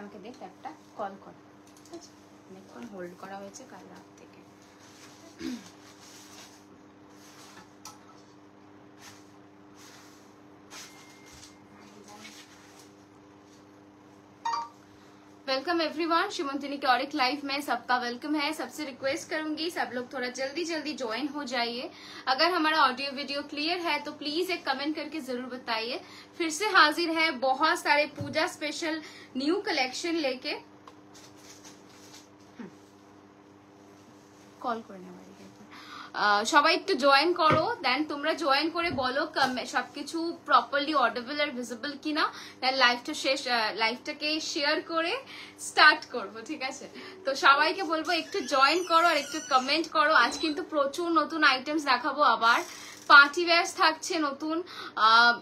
আমাকে দেখ একটা কল কর, অনেকক্ষণ হোল্ড করা হয়েছে কাল রাত থেকে। वेलकम एवरीवन, श्रीमंतिनी के और एक लाइव में सबका वेलकम है। सबसे रिक्वेस्ट करूंगी सब लोग थोड़ा जल्दी जल्दी ज्वाइन हो जाइए। अगर हमारा ऑडियो वीडियो क्लियर है तो प्लीज एक कमेंट करके जरूर बताइए। फिर से हाजिर है बहुत सारे पूजा स्पेशल न्यू कलेक्शन लेके। कॉल करने वाली সবাই একটু জয়েন করো, দেন তোমরা জয়েন করে বলো সবকিছু প্রপারলি অডিবল আর ভিজিবল কিনা, দেন লাইভটাকে শেয়ার করে স্টার্ট করবো, ঠিক আছে? তো সবাইকে বলবো একটু জয়েন করো আর একটু কমেন্ট করো। আজ কিন্তু প্রচুর নতুন আইটেমস দেখাবো, আবার পার্টি ওয়্যার থাকছে নতুন।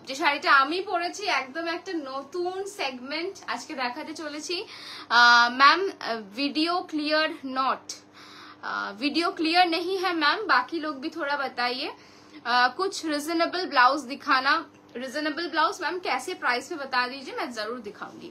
যে শাড়িটা আমি পরেছি একদম একটা নতুন সেগমেন্ট আজকে দেখাতে চলেছি। Ma'am video clear not, video clear नहीं है मैम, बाकी लोग भी थोड़ा बताइए। कुछ रिजनेबल ब्लाउज दिखाना। रिजनेबल ब्लाउज मैम कैसे प्राइस में बता दीजिए, मैं जरूर दिखाऊंगी।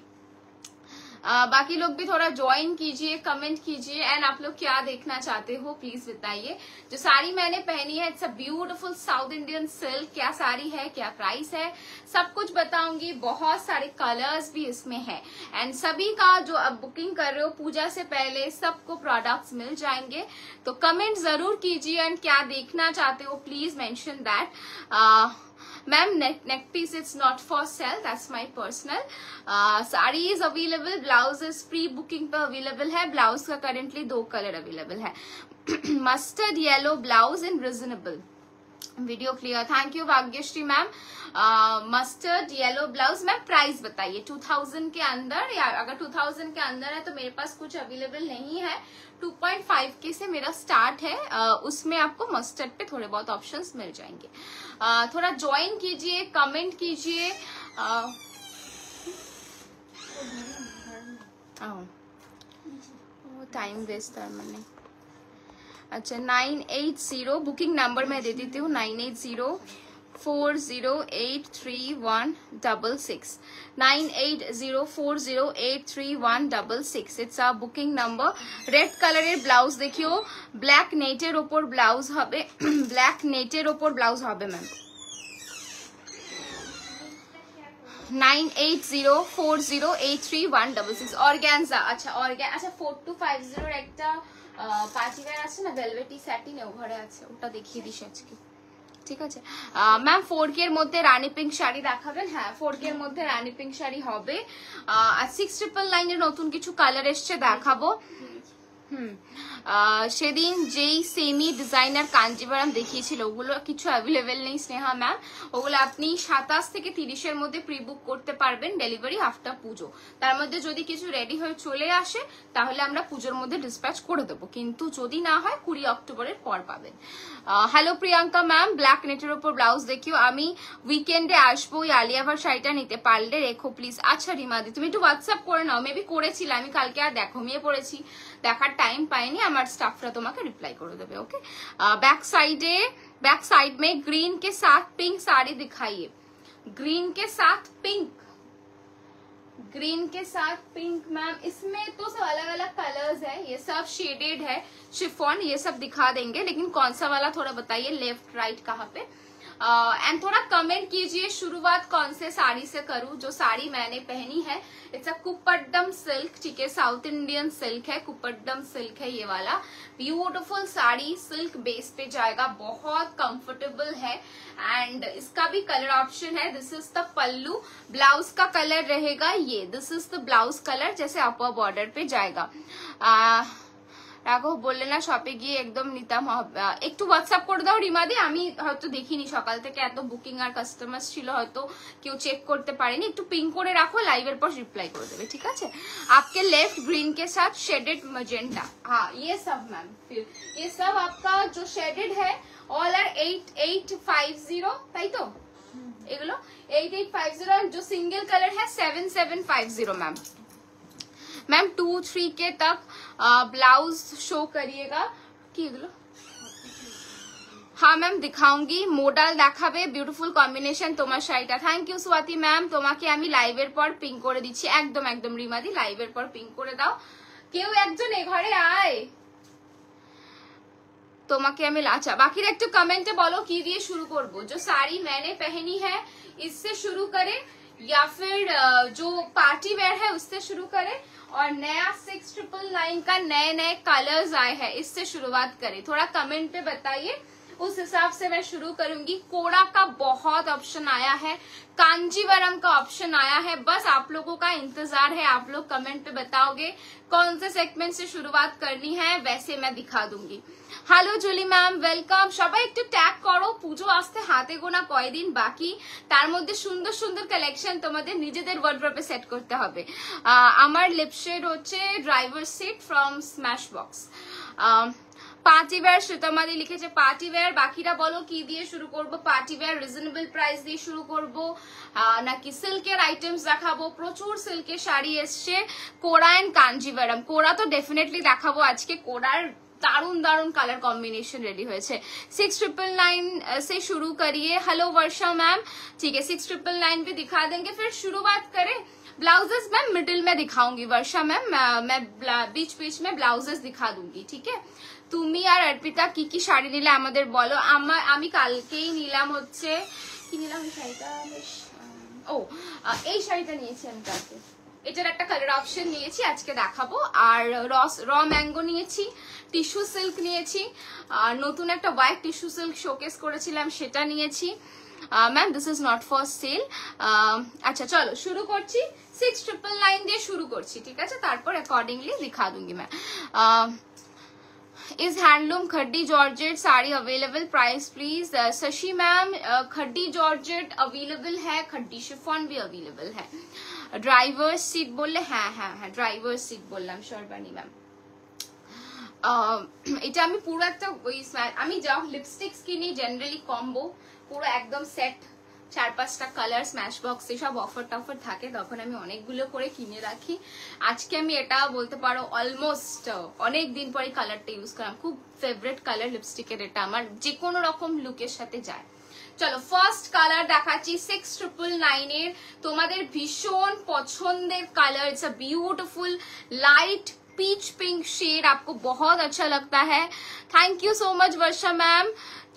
बाकी लोग भी थोड़ा ज्वाइन कीजिए, कमेंट कीजिए एंड आप लोग क्या देखना चाहते हो प्लीज बताइए। जो साड़ी मैंने पहनी है it's a beautiful south Indian silk. क्या साड़ी है, क्या प्राइस है, सब कुछ बताऊंगी। बहुत सारे कलर्स भी इसमें है एंड सभी का जो अब बुकिंग कर रहे हो पूजा से पहले सबको प्रोडक्ट्स मिल जाएंगे। तो कमेंट जरूर कीजिए एंड क्या देखना चाहते हो please mention that. Ma'am neck piece it's not for sale, that's my personal. Sari is available, blouse is pre booking पे अवेलेबल है। ब्लाउज का करेंटली 2 कलर अवेलेबल है, mustard yellow blouse in reasonable. Video clear, thank you Bhagyashree ma'am. Mustard yellow blouse ma'am price बताइए 2000 के अंदर, या अगर 2000 के अंदर है तो मेरे पास कुछ अवेलेबल नहीं है। 2.5K से मेरा स्टार्ट है, उसमें आपको मस्टर्ड पे थोड़े बहुत ऑप्शंस मिल जाएंगे। थोड़ा ज्वाइन कीजिए, कमेंट कीजिए। टाइम वेस्ट है मैंने। अच्छा 980 बुकिंग नंबर मैं दे देती हूँ, 980408316 980408316। It's a booking number. Red colour blouse देखियो, ब्लैक नेटेर ओपर ब्लाउज হবে, ब्लैक नेटेर ओपर ब्लाउज হবে मैम। 980408316 অর্গানজা। আচ্ছা আচ্ছা 4250 একটা পার্টি ওয়্যার আছে না ভেলভেটি স্যাটিন, ও ঘরে আছে, ওটা দেখিয়ে দিস আজকে, ঠিক আছে? ম্যাম 4K এর মধ্যে রানী পিঙ্ক শাড়ি দেখাবেন? হ্যাঁ 4K এর মধ্যে রানী পিঙ্ক শাড়ি হবে। আর 6999 এর নতুন কিছু কালার এসছে দেখাবো। সেদিন যেই সেমি ডিজাইনার কাঞ্জিভারাম দেখিয়েছিল ওগুলো কিছু অ্যাভেলেবেল নেই স্নেহা ম্যাম। ওগুলো আপনি 27 থেকে 30 এর মধ্যে প্রি বুক করতে পারবেন, ডেলিভারি আফটার পুজো। তার মধ্যে যদি কিছু রেডি হয়ে চলে আসে তাহলে আমরা পুজোর মধ্যে ডিসপ্যাচ করে দেবো, কিন্তু যদি না হয় 20 অক্টোবরের পর পাবেন। হ্যালো প্রিয়াঙ্কা ম্যাম, ব্ল্যাক নেটের ওপর ব্লাউজ দেখিও। আমি উইকেন্ডে আসবো, ওই আলিয়া ভাট শাড়িটা নিতে পারলে রেখো প্লিজ। আচ্ছা রিমাদি তুমি একটু হোয়াটসঅ্যাপ করে নাও, মেবি করেছিলাম আমি কালকে, আর ঘুমিয়ে পড়েছি, দেখার টাইম পাইনি, আমার स्टाफरा तुम्हें रिप्लाई कर देवे। ओके बैक साइड में ग्रीन के साथ पिंक साड़ी दिखाइए। ग्रीन के साथ पिंक, ग्रीन के साथ पिंक मैम, इसमें तो सब अलग अलग कलर्स है, ये सब शेडेड है, शिफॉन ये सब दिखा देंगे, लेकिन कौन सा वाला थोड़ा बताइए, लेफ्ट राइट कहाँ पे। एंड थोड़ा कमेंट कीजिए शुरुआत कौन से साड़ी से करूं। जो साड़ी मैंने पहनी है इट्स अ कुप्पड्डम सिल्क, ठीक है, साउथ इंडियन सिल्क है, कुप्पड्डम सिल्क है ये वाला। ब्यूटीफुल साड़ी, सिल्क बेस पे जाएगा, बहुत कंफर्टेबल है एंड इसका भी कलर ऑप्शन है। This is the pallu, blouse का कलर रहेगा ये, this is the blouse colour, जैसे अपर बॉर्डर पे जाएगा। রাঘব বললে না শপে গিয়ে একদম নিতাম, একটু হোয়াটসঅ্যাপ করে দাও রিমাদি, আমি হয়তো দেখিনি সকাল থেকে, এত বুকিং আর কাস্টমার ছিল, হয়তো কেউ চেক করতে পারেনি। একটু পিং করে রাখো, লাইভের পর রিপ্লাই করে দেবে, ঠিক আছে? आपके लेफ्ट ग्रीन के साथ शेडेड मजेंटा, हाँ ये सब मैम, फिर ये सब आपका जो शेडेड है ऑल आर 8850, তাই তো? এগুলো 8850, जो सिंगल कलर है 7750 मैम। मैम 2-3K तक ब्लाउज शो करिएगा कि हाँ मैम दिखाऊंगी, मोडाल দেখাবে, বিউটিফুল কম্বিনেশন তোমার শাড়িটা। থ্যাংক ইউ স্বাতি ম্যাম, তোমাকে আমি লাইভের পর পিং করে দিচ্ছি। একদম একদম রিমাদি, লাইভের পর পিং করে দাও। কেউ একজন এ ঘরে আয়, তোমাকে আমি লাচা। বাকিরা একটু কমেন্টে বলো কি দিয়ে শুরু করব। जो साड़ी मैंने पहनी है इससे शुरू करें या फिर जो पार्टी वेयर है उससे शुरू करें, और नया 6999 का नए नए कलर्स आए हैं इससे शुरुआत करें। थोड़ा कमेंट पे बताइए, उस हिसाब से मैं शुरू करूंगी। कोड़ा का बहुत ऑप्शन आया है, कांजीवरम का ऑप्शन आया है, बस आप लोगों का इंतजार है। आप लोग कमेंट पे बताओगे कौन से सेगमेंट से शुरुआत करनी है, वैसे मैं दिखा दूंगी। Hello Julie ma'am, welcome. সবাই একটু ট্যাগ করো, পুজো আসতে হাতে গোনা কয়দিন বাকি, তার মধ্যে সুন্দর সুন্দর কালেকশন তোমাদের নিজেদের ওয়ার্ড্রপে সেট করতে হবে। আমার লিপ শেড হচ্ছে driver seat from smash box. Party wear শ্রীতমাদি লিখেছে পার্টি ওয়্যার। বাকিরা বলো কি দিয়ে শুরু করব। পার্টি ওয়্যার রিজনেবল প্রাইস দিয়ে শুরু করব নাকি সিল্কের আইটেমস দেখাবো? প্রচুর সিল্কের শাড়ি এসছে, কোড়া এন্ড কাঞ্জিভারম। কোড়া তো ডেফিনেটলি দেখাবো আজকে, কোড়ার दारुण दारुण कलर कॉम्बिनेशन रेडी हुए 6999 से शुरू करिए। हेलो वर्षा मैम, ठीक है 6999 भी दिखा देंगे, फिर शुरुआत करें। ब्लाउजेस मैम मिडिल में दिखाऊंगी वर्षा मैम, मैं बीच बीच में ब्लाउजेस दिखा दूंगी, ठीक है। তুমি আর অর্পিতা কি কি শাড়ি নিলে আমাদের বলো। আমি কালকেই নিলাম হচ্ছে কি নিলাম এই শাড়িটা, এই শাড়িটা নিয়েছি আমি কালকে। এটার একটা কালার অপশন নিয়েছি, আজকে দেখাবো। আর র ম্যাঙ্গো নিয়েছি, টিস্যু সিল্ক নিয়েছি, আর নতুন একটা হোয়াইট টিস্যু সিল্ক শোকেস করেছিলাম সেটা নিয়েছি। Ma'am this is not for sale. আচ্ছা চলো শুরু করছি, 6999 দিয়ে শুরু করছি, ঠিক আছে, তারপর অ্যাকর্ডিংলি दिखा दूंगी मैं। इज हैंडलूम खड्डी georgette sari available, price please. Shashi ma'am खड्डी जॉर्जेट अवेलेबल है, खड्डी शिफॉन भी अवेलेबल है। ड्राइवर सीट बोलले হ্যাঁ হ্যাঁ হ্যাঁ ড্রাইভার সিট বললাম শর্বাণী ম্যাম। এটা আমি পুরো একটা ওই আমি যাও লিপস্টিক্স কিনি জেনারেলি কম্বো, পুরো একদম সেট 4-5টা কালার স্ম্যাশ বক্সে সব অফার টফার থাকে, তখন আমি অনেকগুলো করে কিনে রাখি। আজকে আমি এটা বলতে পারো অলমোস্ট অনেক দিন পরে কালারটা ইউজ করলাম, খুব ফেভারিট কালার লিপস্টিকের এটা, আমার যে কোনো রকম লুকের সাথে যায়। চলো ফার্স্ট কালার দেখাচ্ছি 6999 এর, তোমাদের ভীষণ পছন্দের colour. It's a beautiful light peach pink shade, आपको बहुत अच्छा लगता है। Thank you so much Varsha ma'am.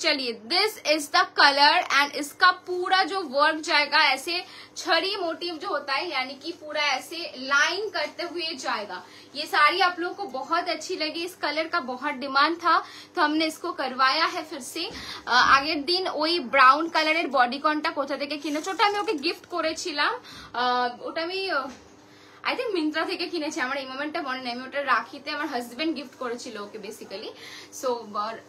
चलिए this is the colour and इसका पूरा जो वर्क जाएगा ऐसे छड़ी मोटिव जो होता है, यानी कि पूरा ऐसे लाइन करते हुए जाएगा। ये साड़ी आप लोगों को बहुत अच्छी लगी, इस कलर का बहुत डिमांड था तो हमने इसको करवाया है फिर से। আগের দিন ওই ব্রাউন কালারের বডিকনটা কোথা থেকে কিনেছি, ওটা আমি ওকে গিফট করেছিলাম, ওটা আমি আই থিঙ্ক মিন্ত্রা থেকে কিনেছি, আমার এই মোমেন্টটা মনে নেই। আমি ওটা রাখিতে আমার হাজবেন্ড গিফট করেছিল ওকে বেসিক্যালি, সো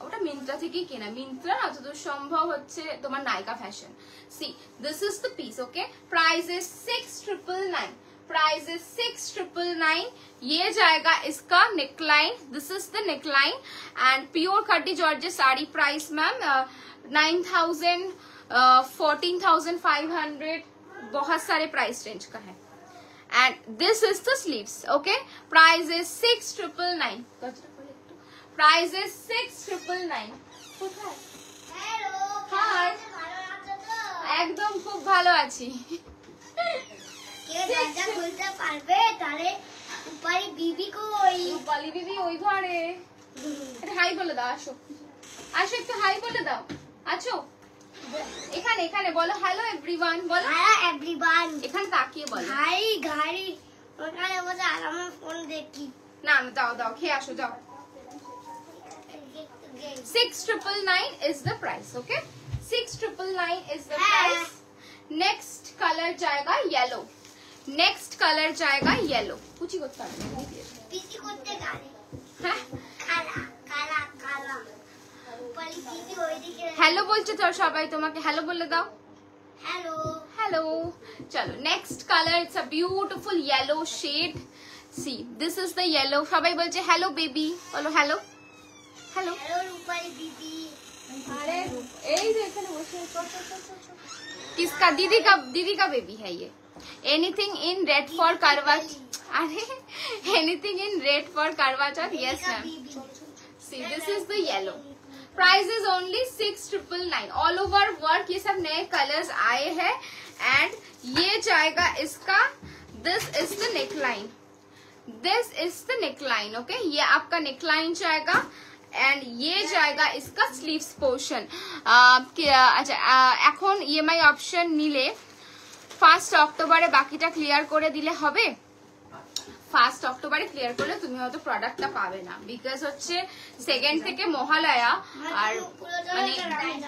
ওটা মিন্ত্রা থেকেই কেনা। মিন্ত্রা না যতদূর সম্ভব হচ্ছে তোমার নায়িকা fashion. See this is the piece, okay, price is 6999, price is 6999। ये जाएगा इसका neckline, this is the neckline and pure खड्डी जॉर्जेट साड़ी। प्राइस मैम 9000, 14500, बहुत सारे प्राइस रेंज का है। And this is the sleeves, okay, price is 6999, price is 6999। hello hi একদম খুব ভালো আছি। কে দরজা খুলতে পারবে? তাহলে রূপালী বিবি কই? রূপালী বিবি ওই ঘরে। একটা হাই বলে দাও, আসো আসো একটু হাই বলে দাও, আছো এখানে এখানে বলো হ্যালো এভরিওয়ান, বলো হ্যালো এভরিওয়ান। এখানে তাকিয়ে বলো। গাড়ি গাড়ি ওখানে বসে আমার ফোন দেখি। না না দাও দাও খেয়ে আসো যাও। 6999 is the price, okay, 6999 is the price। Next colour जाएगा येलो, नेक्स्ट कलर जाएगा येलो। पूछी को পিসি করতে গাড়ি হ্যাঁ কালা কালা কালা রূপালী বিবি ওইদিকে। হ্যালো বলছে তো সবাই, তোমাকে হ্যালো বলে দাও। হ্যালো हेलो चलो next colour, it's a beautiful yellow shade. See this is the yellow. সবাই বলছে হ্যালো বেবি, বলো হ্যালো হ্যালো। হ্যালো রূপালী বিবি। আরে এই যে এখানে বসে किसका दीदी का बेबी है ये। एनीथिंग इन रेड फॉर करवा, अरे anything in red for Karva Chauth, yes ma'am. See this is the yellow, price is only 6,999। All over work ये सब नए कलर्स आए हैं एंड ये जाएगा इसका, this is the neckline, this is the neckline. Okay, ये आपका नेकलाइन जाएगा एंड ये जाएगा इसका स्लीव्स पोर्शन। अच्छा এখন ইএমআই অপশন নিলে 1 অক্টোবরে বাকিটা ক্লিয়ার করে দিলে হবে। 1 অক্টোবরে ক্লিয়ার করলে তুমি হয়তো প্রোডাক্টটা পাবে না, বিকজ হচ্ছে 2nd থেকে মহালয়া আর মানে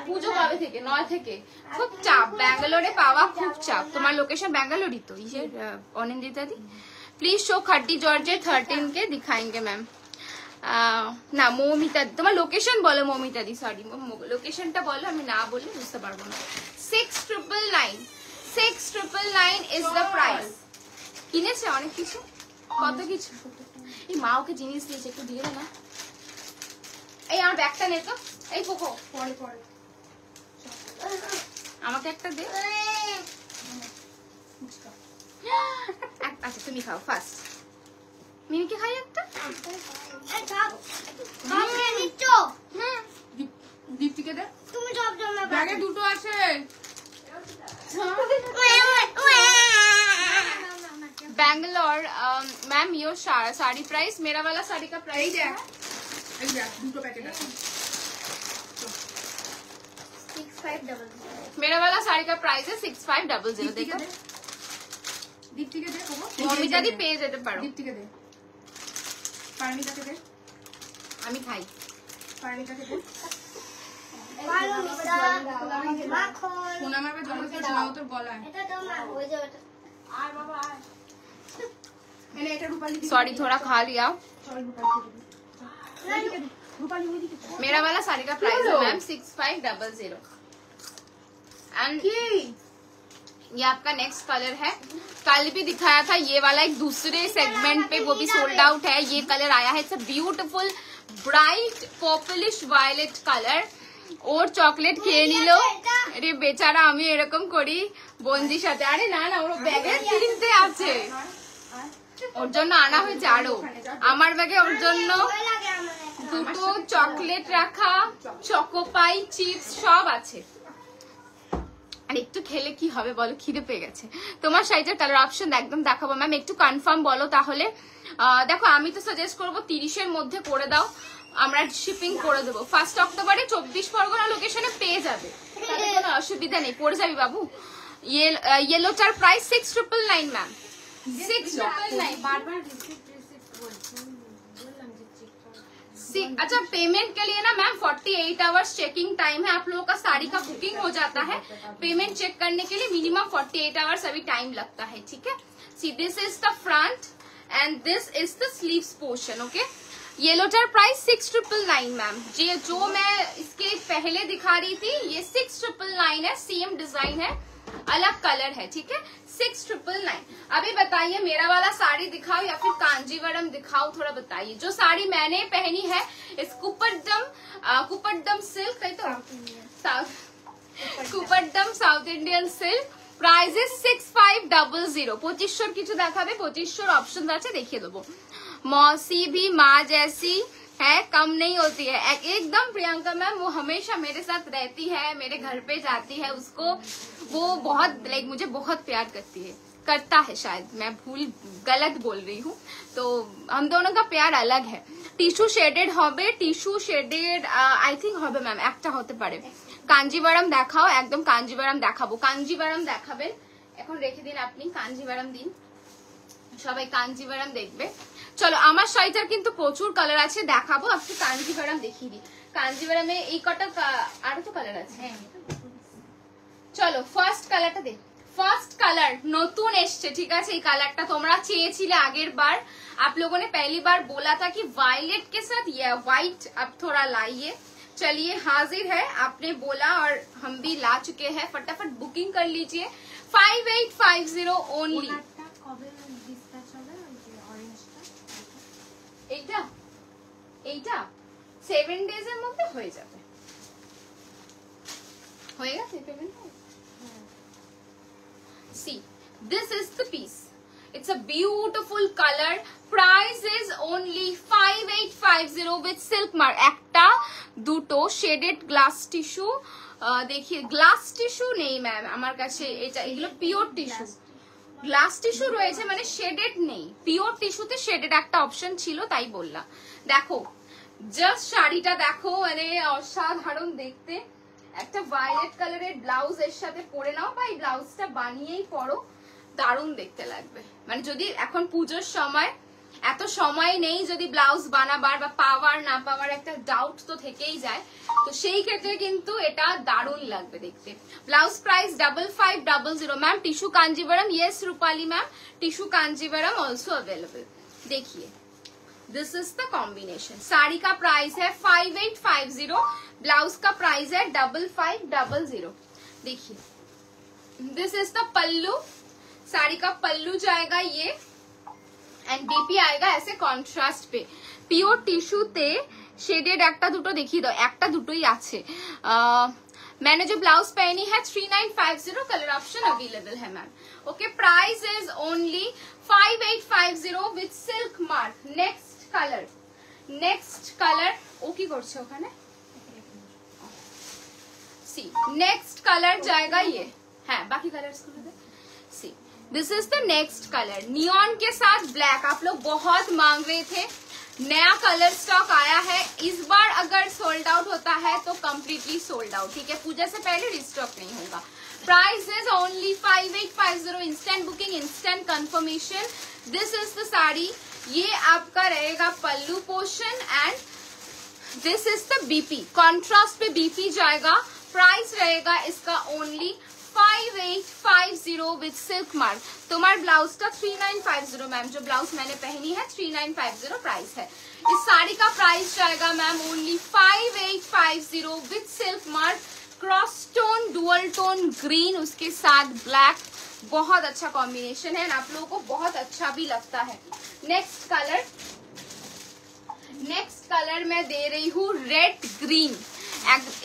পুজো কবে থেকে 9 থেকে খুব চাপ, ব্যাঙ্গালোরে পাওয়া খুব চাপ। তোমার লোকেশন ব্যাঙ্গালোরই তো ইসের অনিন্দিতা দি। প্লিজ শো खट्टी जॉर्जेट 13 के दिखाएंगे मैम। না মৌমিতা, তোমার লোকেশন বলো মৌমিতা দি, সরি লোকেশনটা বলো, আমি না বললে বুঝতে পারবো না। 6,999, 6,999 ইজ দ্য প্রাইস। কিনেছে অনেক কিছু, কত কিছু। এই মা ওকে জিনিস দিয়েছে, একটু দিয়ে না। এই আমার ব্যাগটা নে তো, এই কোকো পরে পরে আমাকে একটা দে। আচ্ছা তুমি খাও ফার্স্ট, মিমিকে খাই একটা। দীপ্তিকে দে, তুমি সব জন্য ব্যাগে দুটো আছে। Bangalore ma'am your sari price, मेरा वाला साड़ी का प्राइस है मेरा वाला साड़ी का प्राइस है 6500। देखो দীপ্তিকে দে, মমিতা দি পেয়ে যেতে পারো। দীপ্তিকে দে, পারমিতাকে দে, আমি খাই। পারমিতাকে দে। মাখন সোনা মারবে জন্য তো সোনা তোর গলায়। এটা তো না হয়ে যাবে। আর বাবা আর এনে এটা রূপালি দি। सॉरी थोड़ा खा लिया। চল রূপালি দে, রূপালি ওই দিকে। मेरा वाला साड़ी का प्राइस है मैम 6500 एंड ये आपका नेक्स्ट कलर है। कल भी दिखाया था ये वाला, एक दूसरे सेगमेंट पे, वो भी सोल्ड आउट है। ये कलर आया है, it's a beautiful bright purplish violet colour. ওর চকলেট খেয়ে নিল রে বেচারা, আমি এরকম করি বন্দির সাথে। আরে না না, ওর ব্যাগে কিনতে আছে, ওর জন্য আনা হয়েছে। আরো আমার ব্যাগে ওর জন্য দুটো চকলেট রাখা, চকোপাই, চিপস সব আছে। আর একটু খেলে কি হবে বলো, খিদে পেয়ে গেছে। তোমার সাইজের কালার অপশন একদম দেখাবো ম্যাম, একটু কনফার্ম বলো তাহলে। দেখো আমি তো সাজেস্ট করবো 30-এর মধ্যে করে দাও, আমরা শিপিং করে দেবো। 1 অক্টোবরে 24 পরগনা লোকেশনে পেয়ে যাবে, তাতে কোনো অসুবিধা নেই, পড়ে যাবি বাবু। येलोटार प्राइस 6,999 मैम, 6,999। বারবার अच्छा पेमेंट के लिए ना मैम 48 आवर्स चेकिंग टाइम है। आप लोगों का साड़ी का बुकिंग हो जाता है, पेमेंट चेक करने के लिए मिनिमम 48 आवर्स अभी टाइम लगता है, ठीक है। See this is the front and this is the sleeves portion. Okay, येलोटार प्राइस 6,999 मैम। जो मैं इसके पहले दिखा रही थी ये 6,999 है, सेम डिजाइन है, अलग कलर है, ठीक है। 6,999। अभी बताइए मेरा वाला साड़ी दिखाओ या फिर कांजीवरम दिखाओ, थोड़ा बताइए। जो साड़ी मैंने पहनी है इस कुपट्टम सिल्क, कही तो Kuppadam South Indian silk, price is 6500। 2500 কিছু দেখাবে, 2500 অপশন আছে, দেখিয়ে দেবো। मौसी भी माँ जैसी है, कम नहीं होती है एकदम। प्रियंका मैम वो हमेशा मेरे साथ रहती है, मेरे घर पे जाती है, उसको वो बहुत लाइक मुझे बहुत प्यार करती है, करता है शायद, मैं गलत बोल रही हूँ, तो हम दोनों का प्यार अलग है। टिश्यू शेडेड হবে, টিস্যু শেডেড আই থিঙ্ক হবে ম্যাম, একটা হতে পারে। কাঞ্জিভারাম দেখাও, একদম কাঞ্জিভারাম দেখাবো। কাঞ্জিভারাম দেখাবেন, এখন রেখে দিন আপনি, কাঞ্জিভারাম দিন, সবাই কাঞ্জিভারাম দেখবে। চলো আমার সাইজের কিন্তু প্রচুর কালার আছে, দেখাবো। আপনি কাঞ্জিভারাম দেখিয়ে দিই। কাঞ্জিভারামে এই কটা আরো তো কালার আছে। চলো ফার্স্ট কালারটা দেখ, ফার্স্ট কালার নতুন এসছে, ঠিক আছে। এই কালারটা তোমরা চেয়েছিলে আগের বার, आप लोगों ने पहली बार बोला था कि वायलेट के साथ ये व्हाइट अब थोड़ा लाइए। चलिए हाजिर है, आपने बोला और हम भी ला चुके हैं, फटाफट बुकिंग कर लीजिए। 5850 ओनली। এইটা এইটা 7 days এর মধ্যে হয়ে যাবে, হয়ে গেছে payment. See, this is the piece. It's a beautiful color. Price is only 5850 with silk mark. একটা দুটো শেডেড গ্লাস টিস্যু। দেখিয়ে গ্লাস টিস্যু নেই ম্যাম আমার কাছে, এটা এগুলো পিওর টিস্যু। গ্লাস টিস্যু রয়েছে মানে শেডেড নেই, পিওর টিস্যুতে শেডেড একটা অপশন ছিল তাই বললাম। দেখো জাস্ট শাড়িটা দেখো, মানে অসাধারণ দেখতে। একটা ভায়োলেট কালারের ব্লাউজ এর সাথে পরে নাও বা এই ব্লাউজটা বানিয়েই পরো, দারুণ দেখতে লাগবে। মানে যদি এখন পুজোর সময় এত সময় নেই, যদি ব্লাউজ বানাবার বা পাওয়ার না পাওয়ার একটা ডাউট তো থেকেই যায়, তো সেই ক্ষেত্রে কিন্তু এটা দারুণ লাগবে দেখতে। Blouse price 5500 ma'am. Tissue Kanjeevaram, yes Rupali ma'am, tissue Kanjeevaram also available. देखिए this is the combination. Sari का प्राइस है 5850, ब्लाउज का प्राइस है 5500। देखिए दिस इज द पल्लू, साड़ी का पल्लू जाएगा ये, एंड बीपी आएगा ऐसे कॉन्ट्रास्ट पे। পিওর টিস্যুতে শেডেড একটা দুটো দেখিয়ে দাও, একটা দুটোই আছে। मैंने जो ब्लाउज पहनी है 3950, कलर ऑप्शन अवेलेबल है ma'am. Okay price is only 5850 with silk mark. Next colour ओ की করছে ওখানে, सी नेक्स्ट कलर जाएगा ये, है बाकी कलर्स को दे। See this is the next colour, neon के साथ ब्लैक। आप लोग बहुत मांग रहे थे, नया कलर स्टॉक आया है। इस बार अगर सोल्ड आउट होता है तो कंप्लीटली सोल्ड आउट, ठीक है, पूजा से पहले रिस्टॉक नहीं होगा। Price is only 5850, instant booking, instant confirmation. This is the sari, ये आपका रहेगा pallu portion, and this is the BP, contrast पे बीपी जाएगा। प्राइस रहेगा इसका ओनली 5850 विथ सिल्क मार्क। तुम्हारे ब्लाउज का 3950 मैम, जो ब्लाउज मैंने पहनी है 3950 प्राइस है। इस साड़ी का प्राइस जाएगा ma'am only 5850 with silk mark. Cross tone dual tone green, उसके साथ ब्लैक, बहुत अच्छा कॉम्बिनेशन है, आप लोगों को बहुत अच्छा भी लगता है। नेक्स्ट कलर मैं दे रही हूँ रेड ग्रीन,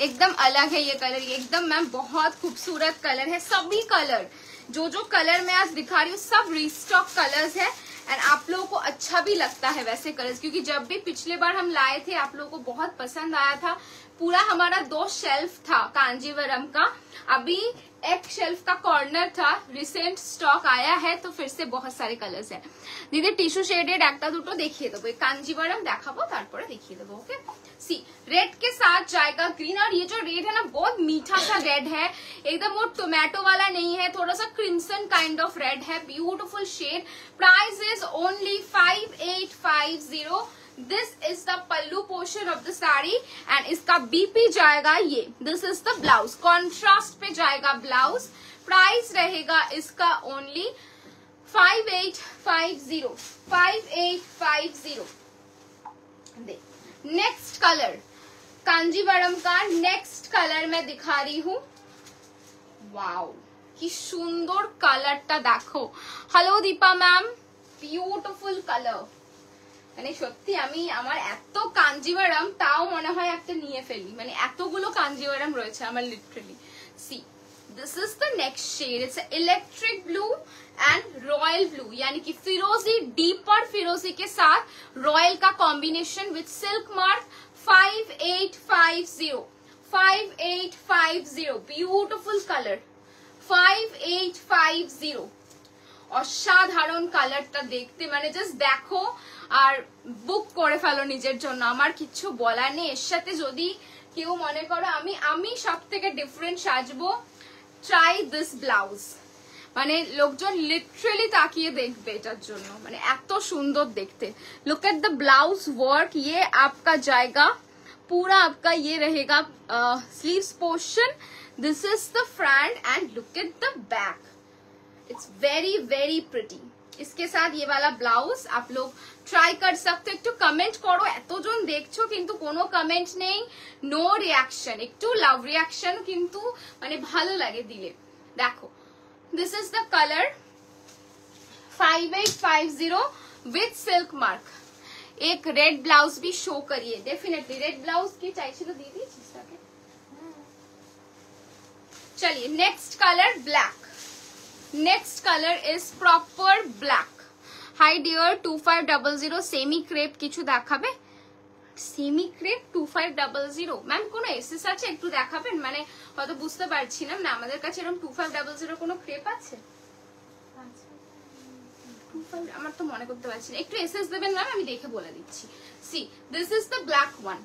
एकदम अलग है ये कलर, एकदम मैम बहुत खूबसूरत कलर है। सभी कलर जो कलर मैं आज दिखा रही हूँ सब रिस्टॉक कलर्स है, एंड आप लोगों को अच्छा भी लगता है वैसे कलर्स, क्योंकि जब भी पिछले बार हम लाए थे आप लोगों को बहुत पसंद आया था। पूरा हमारा 2 शेल्फ था कांजीवरम का, अभी एक शेल्फ का कॉर्नर था, रिसेंट स्टॉक आया है तो फिर से बहुत सारे कलर्स है। दीदी टिश्यू शेडेड একটা দুটো দেখিয়ে দেবো, कांजीवरम দেখাবো তারপরে দেখিয়ে দেবো। ओके सी रेड के साथ जाएगा ग्रीन, और ये जो रेड है ना बहुत मीठा सा रेड है, एकदम वो टोमेटो वाला नहीं है, थोड़ा सा क्रिम्सन काइंड ऑफ रेड है, beautiful shade. Price is only 5850। This is the pallu portion of the sari, and इसका बीपी जाएगा ये। This is the blouse, contrast पे जाएगा ब्लाउज। प्राइस रहेगा इसका ओनली 5850। नेक्स्ट कलर कांजीवरम का नेक्स्ट कलर मैं दिखा रही हूँ। वाओ কি সুন্দর কালারটা দেখো। Hello Deepa ma'am, beautiful colour. মানে সত্যি আমি আমার এত কাঞ্জিভারাম তাও মনে হয় একটা নিয়ে ফেলি, মানে এতগুলো কাঞ্জিভারাম রয়েছে আমার literally. See this is the next shade, it's electric blue and royal blue, यानी कि फिरोजी, डीपर फिरोजी के साथ रॉयल का combination with silk mark. 5850 beautiful colour 5850। অসাধারণ কালারটা দেখতে, মানে জাস্ট দেখো আর বুক করে ফেলো নিজের জন্য, আমার কিচ্ছু বলার নেই। এর সাথে যদি কেউ মনে করো আমি সব থেকে ডিফারেন্ট সাজবো, ট্রাই দিস ব্লাউজ, মানে লোকজন লিটারালি তাকিয়ে দেখবে এটার জন্য, মানে এত সুন্দর দেখতে। Look at the blouse work, ये आपका जाएगा पूरा, आपका ये रहेगा sleeves portion. This is the front and look at the back, it's very very pretty. इसके साथ ये वाला ब्लाउज आप लोग ট্রাই कर सकते हो। একটু কমেন্ট করো, এতজন দেখছো কিন্তু কোনো কমেন্ট নেই, নো রিয়াকশন। একটু লাভ রিয়াকশন কিন্তু মানে ভালো লাগে দিলে। দেখো this is the colour 5850 with silk mark. एक रेड ब्लाउज भी शो करिए, डेफिनेटली रेड ब्लाउज की चाहिए तो दीदी चीजटाके। चलिए next colour black, next colour is proper black. Hi dear 2500 semi crepe किछु देखाबे, সেমি ক্রেপ 2500 ম্যাম কোনো এসএস আছে একটু দেখাবেন, মানে হয়তো বুঝতে পারছিলাম না আমাদের কাছে এরকম 2500 কোনো ক্রেপ আছে? আমার তো মনে করতে পারছি না, একটু এসএস দেবেন ম্যাম, আমি দেখে বলে দিচ্ছি। See this is the black one,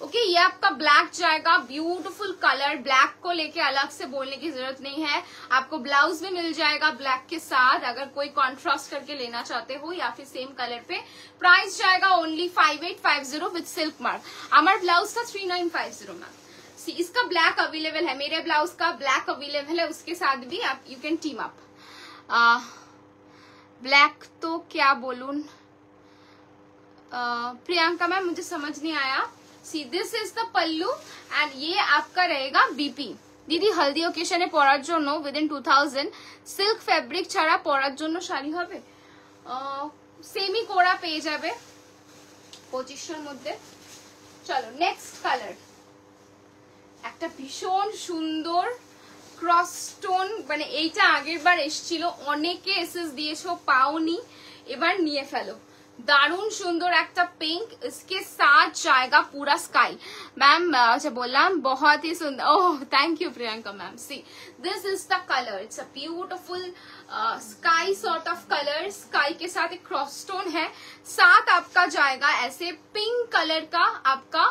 okay ये आपका ब्लैक जाएगा, ब्यूटीफुल कलर, ब्लैक को लेके अलग से बोलने की जरूरत नहीं है, आपको ब्लाउज भी मिल जाएगा ब्लैक के साथ अगर कोई कॉन्ट्रास्ट करके लेना चाहते हो या फिर सेम कलर पे। प्राइस जाएगा ओनली 5850 विद सिल्क मार्क। हमारा ब्लाउज था 3950 मैम। सी इसका ब्लैक अवेलेबल है, मेरे ब्लाउज का ब्लैक अवेलेबल है, उसके साथ भी आप you can team up. Black तो क्या बोलूं प्रियंका मैम, मुझे समझ नहीं आया। सी this is the pallu and ये आपका रहेगा बीपी। दीदी हल्दी ओकेशने পরার জন্য উইদিন 2000 সিল্ক ফেব্রিক ছাড়া পরার জন্য শাড়ি হবে, সেমি কোড়া পেয়ে যাবে 2500 মধ্যে। চলো নেক্সট কালার, একটা ভীষণ সুন্দর ক্রস স্টোন, মানে এইটা আগের বার এসেছিল, অনেকে এসএস দিয়েছো পাওনি, এবার নিয়ে ফেলো। दारुण सुंदर एक पिंक, इसके साथ जाएगा पूरा स्काई। मैम अच्छा बोला बहुत ही सुंदर, oh thank you Priyanka ma'am. See this is the colour, it's a beautiful sky sort of colour, sky के साथ एक क्रॉस स्टोन है, साथ आपका जाएगा ऐसे पिंक कलर का आपका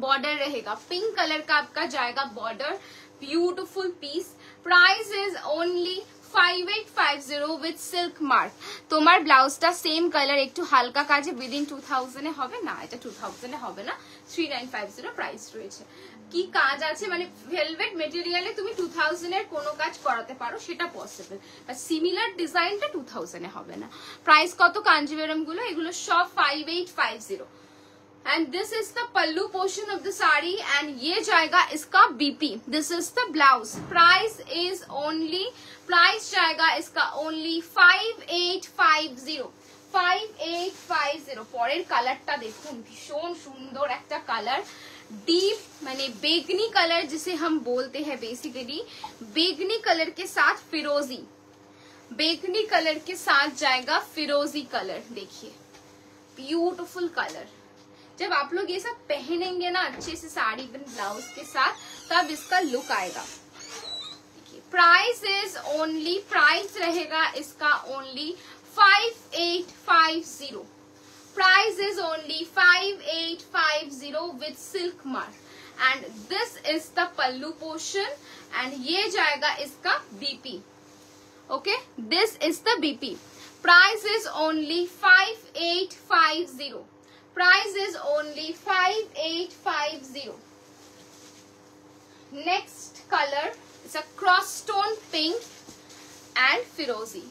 बॉर्डर रहेगा, पिंक कलर का आपका जाएगा border, beautiful piece. Price is only 5850 with silk mark। তোমার ব্লাউজটা সেম কালার একটু হালকা কাজে উইদিন 2000 এ হবে না, এটা 2000 এ হবে না, 3950 প্রাইস রয়েছে। কি কাজ আছে মানে ভেলভেট মেটেরিয়ালে তুমি 2000 এর কোনো কাজ করাতে পারো, সেটা পসিবল, বাট সিমিলার ডিজাইনটা 2000 এ হবে না। প্রাইস কত কাঞ্জিভরম গুলো, এগুলো সব 5850। And this is the pallu portion of the sari and ये जाएगा इसका BP. This is the blouse। Price is only, price जाएगा इसका only 5850। 5850। পরের কালারটা দেখুন, ভীষণ সুন্দর একটা কালার, डीप माने बेगनी कलर जिसे हम बोलते हैं, बेसिकली बेगनी कलर के साथ फिरोजी, बेगनी कलर के साथ जाएगा फिरोजी कलर। देखिए ब्यूटीफुल कलर, जब आप लोग ये सब पहनेंगे ना अच्छे से साड़ी ब्लाउज के साथ, तब इसका लुक आएगा। देखिए प्राइस इज ओनली, प्राइस रहेगा इसका only 5850। Price is only 5850 with silk mark and this is the pallu portion and ये जाएगा इसका BP. Okay this is the BP. Price is only 5850। Price is only 5850। Next color is a cross stone pink and firozi।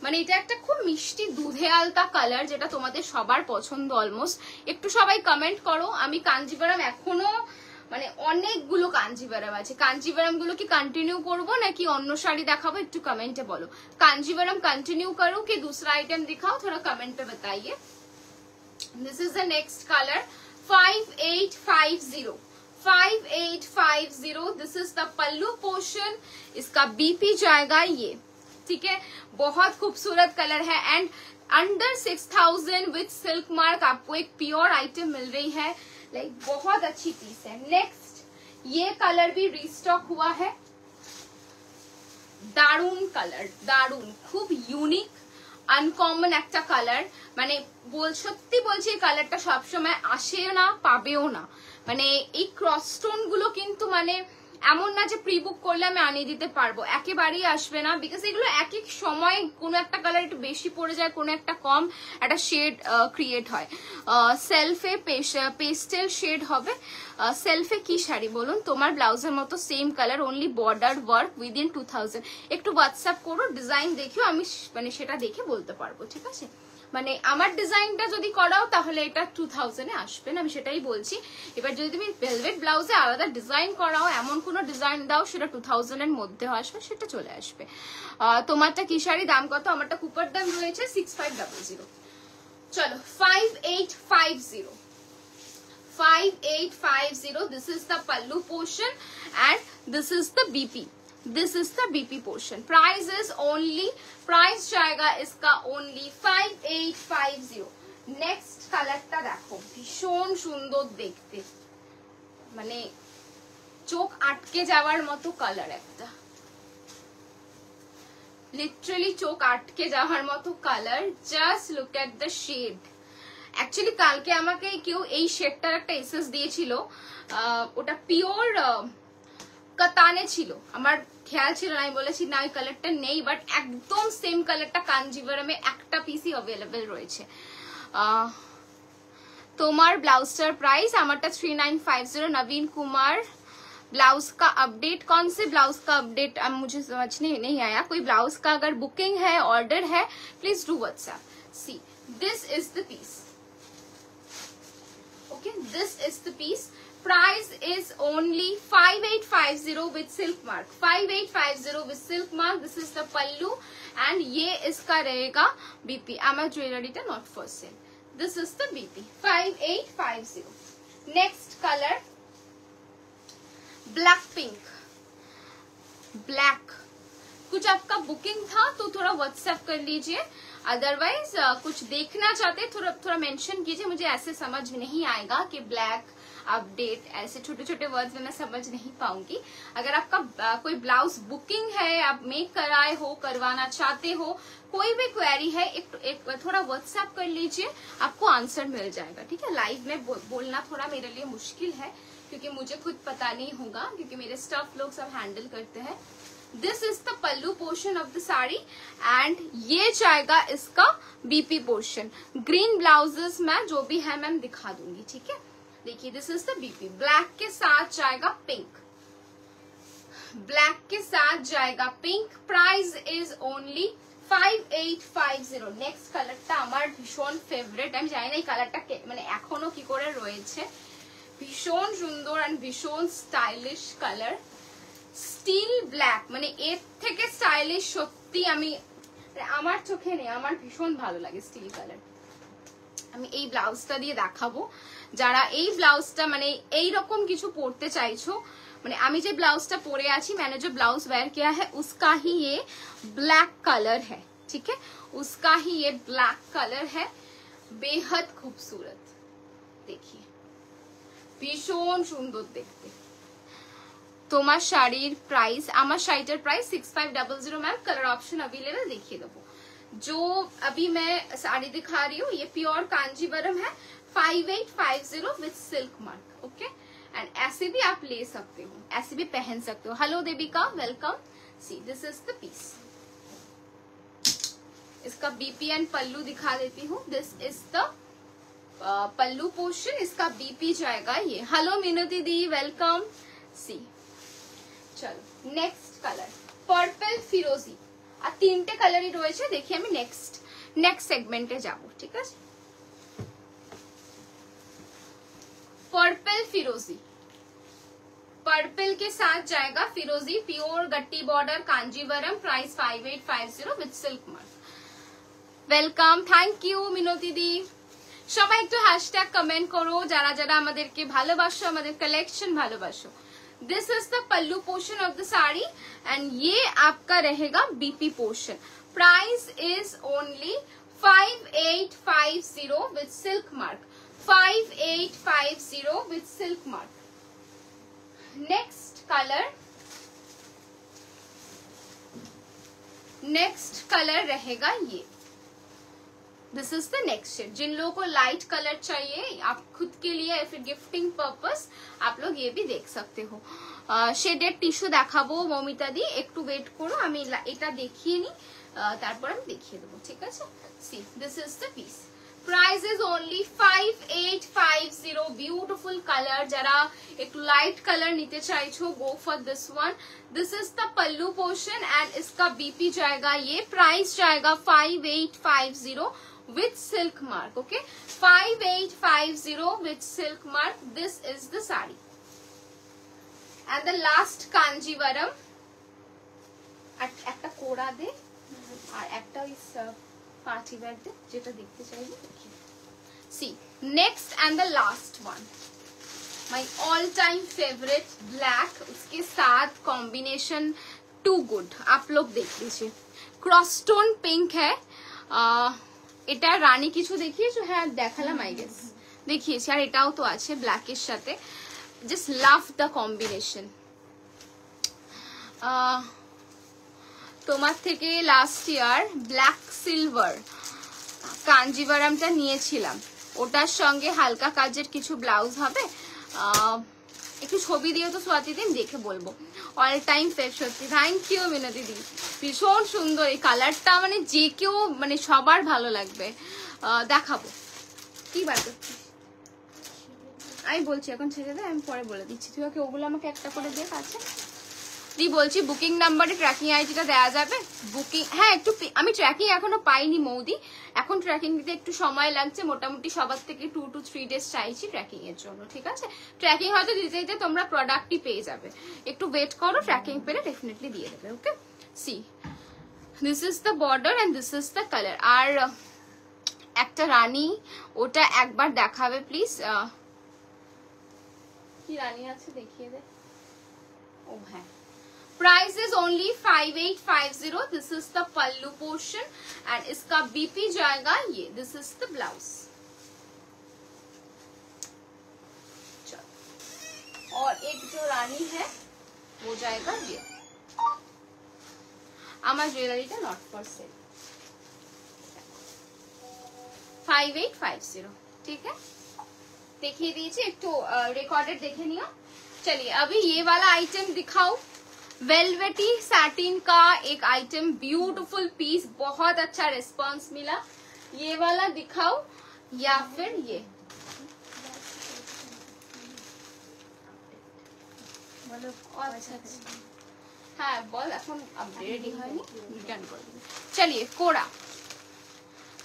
মানে এটা একটা খুব মিষ্টি দুধে আলতা কালার, যেটা তোমাদের সবার পছন্দ অলমোস্ট। একটু সবাই কমেন্ট করো, আমি কাঞ্জিভারাম এখনো মানে অনেকগুলো কাঞ্জিভারাম আছে, কাঞ্জিভারাম গুলো কি কন্টিনিউ করবো নাকি অন্য শাড়ি দেখাবো, একটু কমেন্টে বলো। কাঞ্জিভারাম কন্টিনিউ করো কি दूसरा आइटम दिखाओ, थोड़ा कमेंट पे बताइए। This is the next color 5850। 5850। This is the pallu portion, इसका बीपी जाएगा ये, ठीक है, बहुत खूबसूरत कलर है and under 6000 with silk mark आपको एक प्योर आइटम मिल रही है, लाइक बहुत अच्छी पीस है। नेक्स्ट ये कलर भी रीस्टॉक हुआ है, दारुण कलर, दारुण खूब यूनिक আনকমন একটা কালার, মানে সত্যি বলছি এই কালারটা সবসময় আসেও না পাবেও না, মানে এই ক্রস স্টোন গুলো কিন্তু মানে এমন না যে প্রি বুক করলে আমি আনিয়ে দিতে পারবো, একেবারেই আসবে না, বিকজ এগুলো এক এক সময় কোনো একটা কালার একটু বেশি পড়ে যায়, কোনো একটা কম, একটা শেড ক্রিয়েট হয়। সেলফে পেস্টেল শেড হবে। সেলফে কি শাড়ি বলুন, তোমার ব্লাউজের মতো same colour, only border work within 2000। একটু হোয়াটসঅ্যাপ করো, ডিজাইন দেখিও, আমি মানে সেটা দেখে বলতে পারবো, ঠিক আছে। মানে আমার ডিজাইনটা যদি করাও তাহলে এটা 2000 এ আসবে না, আমি সেটাই বলছি। এবার যদি তুমি ভেলভেট ব্লাউজে আলাদা ডিজাইন করাও, এমন কোনো ডিজাইন দাও সেটা 2000 এর মধ্যে আসবে, সেটা চলে আসবে। তোমারটা কি শাড়ি, দাম কত? আমারটা কুপার দাম রয়েছে 6500। চলো 5850। 5850। This is the pallu portion and this is the BP। This is the BP portion। Price is only, price जाएगा इसका only 5850। Next color टा देखो, ভীষণ সুন্দর দেখতে, মানে চোখ আটকে যাওয়ার মতো কালার, একটা লিটারালি চোখ আটকে যাওয়ার মতো colour. Just look at the shade. Actually কালকে আমাকে কেউ এই শেডটার একটা এসএস দিয়েছিল, ওটা পিওর কাতানে ছিল, আমার খেয়াল ছিল না, আমি বলেছি না ওই কালারটা নেই, বাট একদম সেম কালারটা কাঞ্জিভারমে একটা পিসই অ্যাভেলেবেল রয়েছে। তোমার ব্লাউজটার প্রাইস, আমারটা 3950। नवीन कुमार, ब्लाउज का अपडेट, कौन से ब्लाउज का अपडेट मुझे समझ नहीं आया। कोई ब्लाउज का अगर बुकिंग है, ऑर्डर है, please do WhatsApp. See this is the piece, okay, this is the piece. Price is only 5850 with silk mark, 5850 with silk mark. This is the pallu and ये इसका रहेगा बीपी। आमा ज्वेलरी टा not for sale. This is the BP 5850. Next color black pink, black। कुछ आपका booking था तो थोड़ा व्हाट्सएप कर लीजिए, अदरवाइज कुछ देखना चाहते थोड़ा मेंशन कीजिए। मुझे ऐसे समझ में नहीं आएगा कि ब्लैक अपडेट, ऐसे छोटे छोटे वर्ड्स में मैं समझ नहीं पाऊंगी। अगर आपका कोई ब्लाउज बुकिंग है, आप मेक कराए हो, करवाना चाहते हो, कोई भी क्वेरी है, एक थोड़ा व्हाट्सएप कर लीजिए, आपको आंसर मिल जाएगा, ठीक है। लाइव में बोलना थोड़ा मेरे लिए मुश्किल है क्योंकि मुझे खुद पता नहीं होगा, क्योंकि मेरे स्टाफ लोग सब हैंडल करते हैं। This is the pallu portion of the sari and ये जाएगा इसका बीपी पोर्शन। ग्रीन ब्लाउजेस में जो भी है मैम दिखा दूंगी, ठीक है। देखिए this is the BP, black के साथ जाएगा पिंक, ब्लैक के साथ जाएगा pink. Price is only 5850। Next কালারটা আমার ভীষণ ফেভারিট, আমি জানি না এই কালারটা মানে এখনো কি করে রয়েছে, ভীষণ সুন্দর এন্ড ভীষণ স্টাইলিশ কালার, স্টিল ব্ল্যাক। মানে এর থেকে স্টাইলিশ সত্যি আমি আমার চোখে নেই, আমার ভীষণ ভালো লাগে স্টিল কালার। আমি এই ব্লাউজটা দিয়ে দেখাবো, যারা এই ব্লাউজটা মানে এইরকম কিছু পরতে চাইছো, মানে আমি যে ব্লাউজটা পরে আছি, मैंने जो ब्लाउज वेयर किया है उसका ही ये ब्लैक कलर है, ठीक है, उसका ही ये ब्लैक कलर है, बेहद खूबसूरत। देखिए भीषण सुंदर देखते। তোমার শাড়ির প্রাইস, আমার শাড়িটার price 6500 ma'am. Colour option available देखिए देबो। जो अभी मैं साड़ी दिखा रही हूँ ये प्योर कांजीवरम है, 5850 with silk mark, okay. And ऐसे भी आप ले सकते हो, ऐसे भी पहन सकते हो। Hello Devika, welcome. See this is the piece. इसका बीपी एंड पल्लू दिखा देती हूँ। This is the pallu portion, इसका बीपी जाएगा ये। हेलो मीनू दी, वेलकम। सी चलो नेक्स्ट कलर पर्पल फिरोजी। আর তিনটে কালারই রয়েছে। দেখি আমি নেক্সট সেগমেন্টে যাব, ঠিক আছে। पर्पल फिरोजी, पर्पल के साथ जाएगा फिरोजी, प्योर गट्टी border Kanjeevaram. Price 5850 with silk mark. Welcome, thank you Minati दी। সবাই একটু হ্যাশট্যাগ কমেন্ট করো যারা যারা আমাদেরকে ভালোবাসো, আমাদের কালেকশন ভালোবাসো। This is the pallu portion of the sari and ये आपका रहेगा BP portion. Price is only 5850 with silk mark, 5850 with silk mark. Next colour रहेगा ये। This is the next shade. जिन लोगों को लाइट कलर चाहिए आप खुद के लिए या फिर गिफ्टिंग पर्पस, आप लोग ये भी देख सकते हो। शेडेड टिश्यू দেখাবো মমিতা দি, একটু ওয়েট করো, আমি এটা দেখিয়ে নি, তারপর আমি দেখিয়ে দেবো, ঠিক আছে। See this is the piece. Price is only 5850। Beautiful colour, जरा एक लाइट कलर नीचे चाइछो, go for this one. This is the pallu portion and इसका बीपी जाएगा ये। प्राइस जाएगा 5850 with silk mark, okay, 5850 with silk mark. This is the sari and the last kanjivaram। একটা কোড়া দে আর একটা ওই পাঁচি ব্যাগ দে, যেটা দেখতে চাইবে। See next and the last one, my all time favorite black, उसके साथ कॉम्बिनेशन टू गुड। आप लोग देख लीजिए, क्रॉस स्टोन पिंक है। এটা রানী কিছু দেখিয়েছো? হ্যাঁ দেখালাম, আই গেস দেখিয়েছি, আর এটাও তো আছে ব্ল্যাকের সাথে। Just love the combination. তোমার থেকে লাস্ট ইয়ার ব্ল্যাক সিলভার কাঞ্জিভারামটা নিয়েছিলাম, ওটার সঙ্গে হালকা কাজের কিছু ব্লাউজ হবে। একটু ছবি দিয়ে তো সোয়াতি দিন, দেখে বলবো। অল টাইম ফেভ, সত্যি থ্যাংক ইউ মিনতি দি, ভীষণ সুন্দর এই কালারটা, মানে যে কেউ মানে সবার ভালো লাগবে। দেখাবো কি বার করছিস আমি বলছি, এখন ছেড়ে দে, আমি পরে বলে দিচ্ছি। তুই ওকে ওগুলো আমাকে একটা করে দে কাছে। দি বলছি বুকিং নাম্বারে ট্র্যাকিং আইডিটা দেওয়া যাবে? বুকিং, হ্যাঁ একটু, আমি ট্র্যাকিং এখনো পাইনি মৌদি, এখন ট্র্যাকিং দিতে একটু সময় লাগছে, মোটামুটি সবার থেকে 2 to 3 days চাইছি ট্র্যাকিং এর জন্য, ঠিক আছে? ট্র্যাকিং হয়তো দিতে দিতে তোমরা প্রোডাক্টই পেয়ে যাবে, একটু ওয়েট করো, ট্র্যাকিং পেলে ডেফিনেটলি দিয়ে দেবে। Okay, see this is the border and this is the colour. আর একটা রানী, ওটা একবার দেখাবে প্লিজ। কি রানী আছে দেখিয়ে দে। ও হ্যাঁ, price is only 5850। This is the pallu portion and इसका बीपी जाएगा ये। This is the blouse. और एक जो रानी है वो जाएगा ये। আমার জুয়েলারিটা নট ফর সেল। 5850, ठीक है? देखिए दीजिए, एक तो रिकॉर्डेड देखे नहीं हो। चलिए अभी ये वाला आइटम दिखाओ। वेलवेटी सैटिन का एक आइटम, ब्यूटीफुल पीस, बहुत अच्छा रिस्पांस मिला। ये वाला दिखाओ या फिर ये। अच्छा हाँ बोल, এখন अपडेट হয়নি, रिटर्न कर दूंगी। चलिए कोड़ा,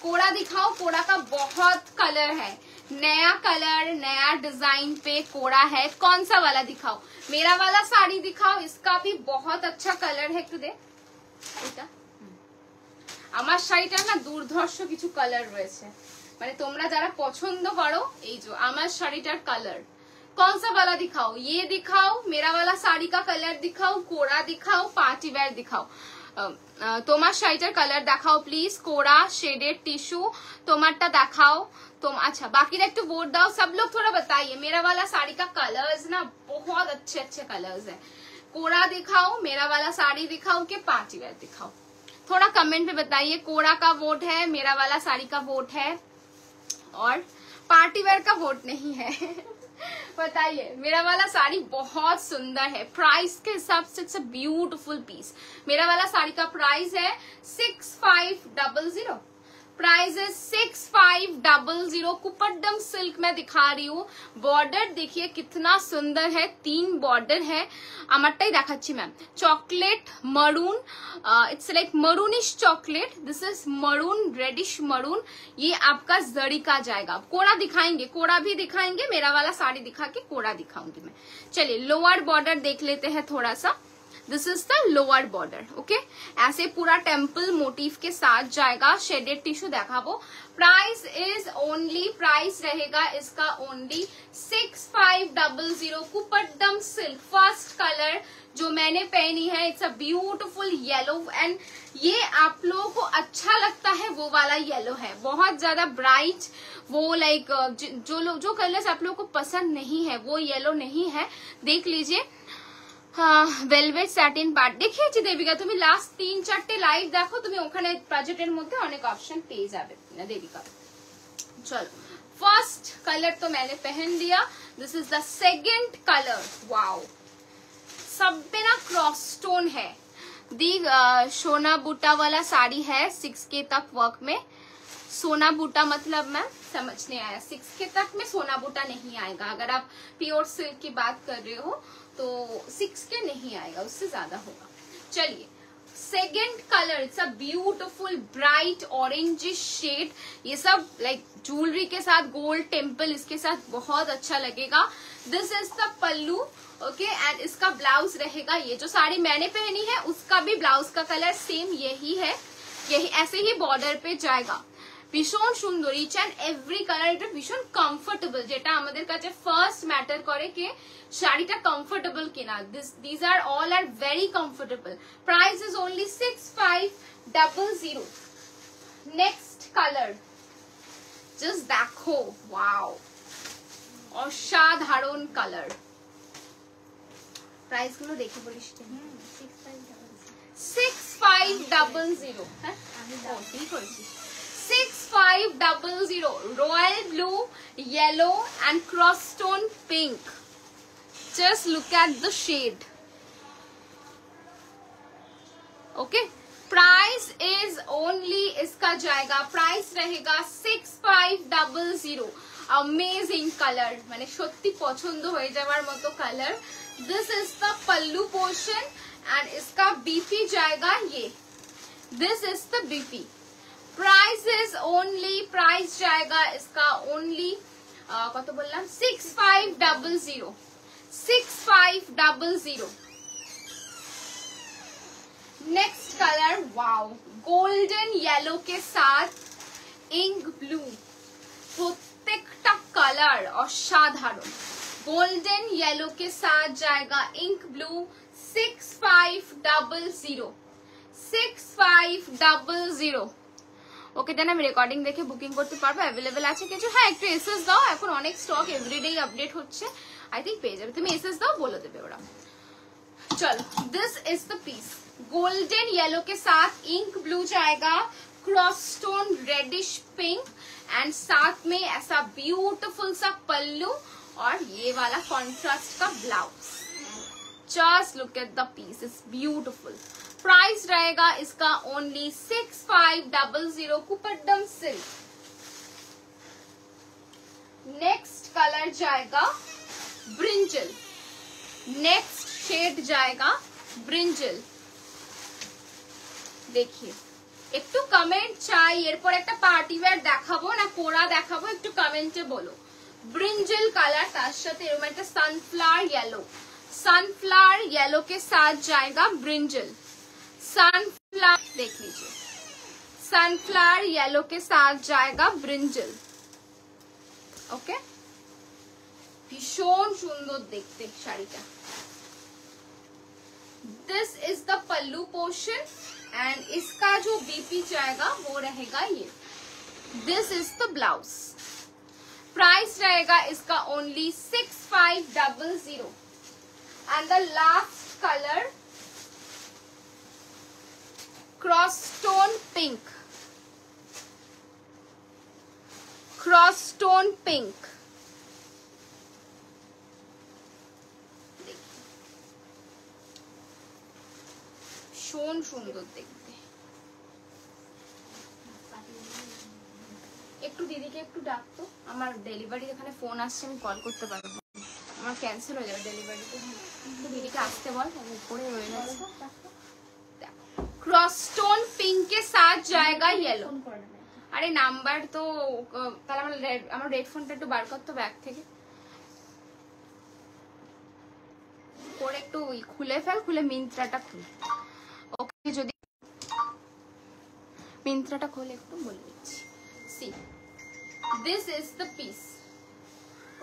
कोड़ा दिखाओ। कोड़ा का बहुत कलर है, नया कलर नया डिजाइन पे कोड़ा है। कौन सा वाला दिखाओ? मेरा वाला साड़ी दिखाओ, इसका भी बहुत अच्छा कलर है। একটু দে এটা। আমার শাড়িটা না দুর্ধর্ষ কিছু কালার রয়েছে, মানে তোমরা যারা পছন্দ করো, এই যে আমার শাড়িটার কালার। कौन सा वाला दिखाओ? ये दिखाओ, मेरा वाला साड़ी का कलर दिखाओ, कोड़ा दिखाओ, पार्टी वेयर दिखाओ। তোমার শাড়িটার কালার দেখাও প্লিজ। कोड़ा शेडेड टिश्यू তোমারটা দেখাও। तुम अच्छा बाकी एकटू वोट दाओ, सब लोग थोड़ा बताइए। मेरा वाला साड़ी का कलर्स ना बहुत अच्छे अच्छे कलर्स है। कोड़ा दिखाओ, मेरा वाला साड़ी दिखाओ कि पार्टी वेयर दिखाओ, थोड़ा कमेंट में बताइए। कोड़ा का वोट है, मेरा वाला साड़ी का वोट है, और पार्टी वेयर का वोट नहीं है। बताइए। मेरा वाला साड़ी बहुत सुंदर है, प्राइस के हिसाब से इट्स अ ब्यूटीफुल पीस। मेरा वाला साड़ी का प्राइस है 6500। प्राइस है 6500। कुपट्टम सिल्क में दिखा रही हूँ। बॉर्डर देखिए कितना सुंदर है, 3 बॉर्डर है। আমারটাই দেখাচ্ছি ma'am. Chocolate maroon, it's like maroonish chocolate. This is maroon, reddish maroon. ये आपका जरी का जाएगा। कोड़ा दिखाएंगे, कोड़ा भी दिखाएंगे, मेरा वाला साड़ी दिखा के कोड़ा दिखाऊंगी मैं। चलिए लोअर बॉर्डर देख लेते हैं थोड़ा सा। This is the lower border. Okay, ऐसे पूरा टेम्पल मोटिव के साथ जाएगा। शेडेड टिश्यू देखाबो। प्राइस इज ओनली, प्राइस रहेगा इसका only 6500। Kuppadam silk first colour जो मैंने पहनी है, it's a beautiful yellow, and ये आप लोगों को अच्छा लगता है वो वाला येलो है, बहुत ज्यादा ब्राइट। वो लाइक जो कलर्स आप लोगों को पसंद नहीं है वो येलो नहीं है, देख लीजिए। वेलवेट सैटिन पार्ट দেখিয়েছি দেবিকা, তুমি লাস্ট 3-4টে লাইভ দেখো, তুমি ওখানে বাজেটের মধ্যে অনেক অপশন পেয়ে যাবে না দেবিকা। चलो फर्स्ट कलर तो मैंने पहन लिया। This is the second colour. Wow, सब पे ना क्रॉस स्टोन है। दी सोना बूटा वाला साड़ी है 6K तक वर्क में। सोना बूटा मतलब मैम समझ नहीं आया, 6K तक में सोना बूटा नहीं आएगा। अगर आप प्योर सिल्क की बात कर रहे हो तो 6K नहीं आएगा, उससे ज्यादा होगा। चलिए second colour, it's a beautiful bright orangish shade. ये सब लाइक ज्वेलरी के साथ, गोल्ड टेम्पल इसके साथ बहुत अच्छा लगेगा। This is the pallu. Okay, and इसका ब्लाउज रहेगा ये। जो साड़ी मैंने पहनी है उसका भी ब्लाउज का कलर सेम यही है, यही ऐसे ही बॉर्डर पे जाएगा। ভীষণ সুন্দর, ইচ অ্যান্ড এভরি কালার। এটা ভীষণ কমফোর্টেবল, যেটা আমাদের কাছে ফার্স্ট ম্যাটার করে কে শাড়িটা কমফোর্টেবল কিনা। This are all are very comfortable. Price is only 6500। Next colour just দেখো, ওয়াও অসাধারণ কালার। প্রাইস গুলো দেখে বলিস 6500। হ্যাঁ আমি ঠিক করেছি 6500। Royal blue, yellow and cross stone pink. Just look at the shade. Okay, price is only, इसका जाएगा प्राइस रहेगा 6500। अमेजिंग कलर, মানে সত্যি পছন্দ হয়ে যাওয়ার মতো colour. This is the pallu portion and इसका बीपी जाएगा ये। This is the BP. Price is only, price जाएगा इसका ओनली কত বললাম 6500। 6500। Next colour, wow, golden yellow के साथ इंक ब्लू। प्रत्येकटा कलर असाधारण। गोल्डन येलो के साथ जाएगा इंक ब्लू 6500। 6500। ওকে দেন আমি রেকর্ডিং দেখে বুকিং করতে পারবো। অ্যাভেলেবেল আছে কিছু? হ্যাঁ একটু এসএস দাও, এখন অনেক স্টক এভরিডেই আপডেট হচ্ছে, আই থিঙ্ক পেয়ে যাবে। তুমি এসএস দাও, বলে দেবে ওরা। चलो, this is the piece. Golden yellow के साथ इंक ब्लू जाएगा, cross stone reddish pink and साथ में ऐसा ब्यूटीफुल सा पल्लू और ये वाला कॉन्ट्रास्ट का blouse. Just look at the piece, it's beautiful. Price रहेगा इसका only 6500। Kuppadam silk. Next colour जाएगा ब्रिंजल। नेक्स्ट शेड जाएगा ब्रिंजल। देखिए একটু কমেন্ট চাই, এরপর একটা পার্টি ওয়্যার দেখাবো না কোরা দেখাবো, একটু কমেন্টে বলো। ब्रिंजल कलर, তার সাথে এরকম একটা সানফ্লাওয়ার येलो। सनफ्लावर येलो के साथ जाएगा ब्रिंजल। सनफ्लावर देख लीजिए, सनफ्लावर येलो के साथ जाएगा ब्रिंजल। ओके, भीषण सुंदर देखते শাড়িটা। This is the pallu portion and इसका जो बीपी जाएगा वो रहेगा ये। This is the blouse. Price रहेगा इसका only 6500। And the last colour, cross stone pink. Cross stone pink ভীষণ সুন্দর দেখতে। একটু দিদিকে একটু ডাকতো, আমার ডেলিভারি এখানে ফোন আসছে, আমি কল করতে পারবো, আমার ক্যান্সেল হয়ে যাবে ডেলিভারিতে। একটু দিদিকে আসতে বল, আমি উপরে রয়ে যাচ্ছে। क्रॉस स्टोन पिंक के साथ जाएगा येलो। আরে নাম্বার তো তাহলে আমার রেড ফোনটা একটু বার করতে ব্যাগ থেকে করে একটু খুলে ফেল, খুলে মিন্ত্রাটা খুল। ওকে, যদি মিন্ত্রাটা খুলে একটু বলে দিচ্ছি। See this is the piece.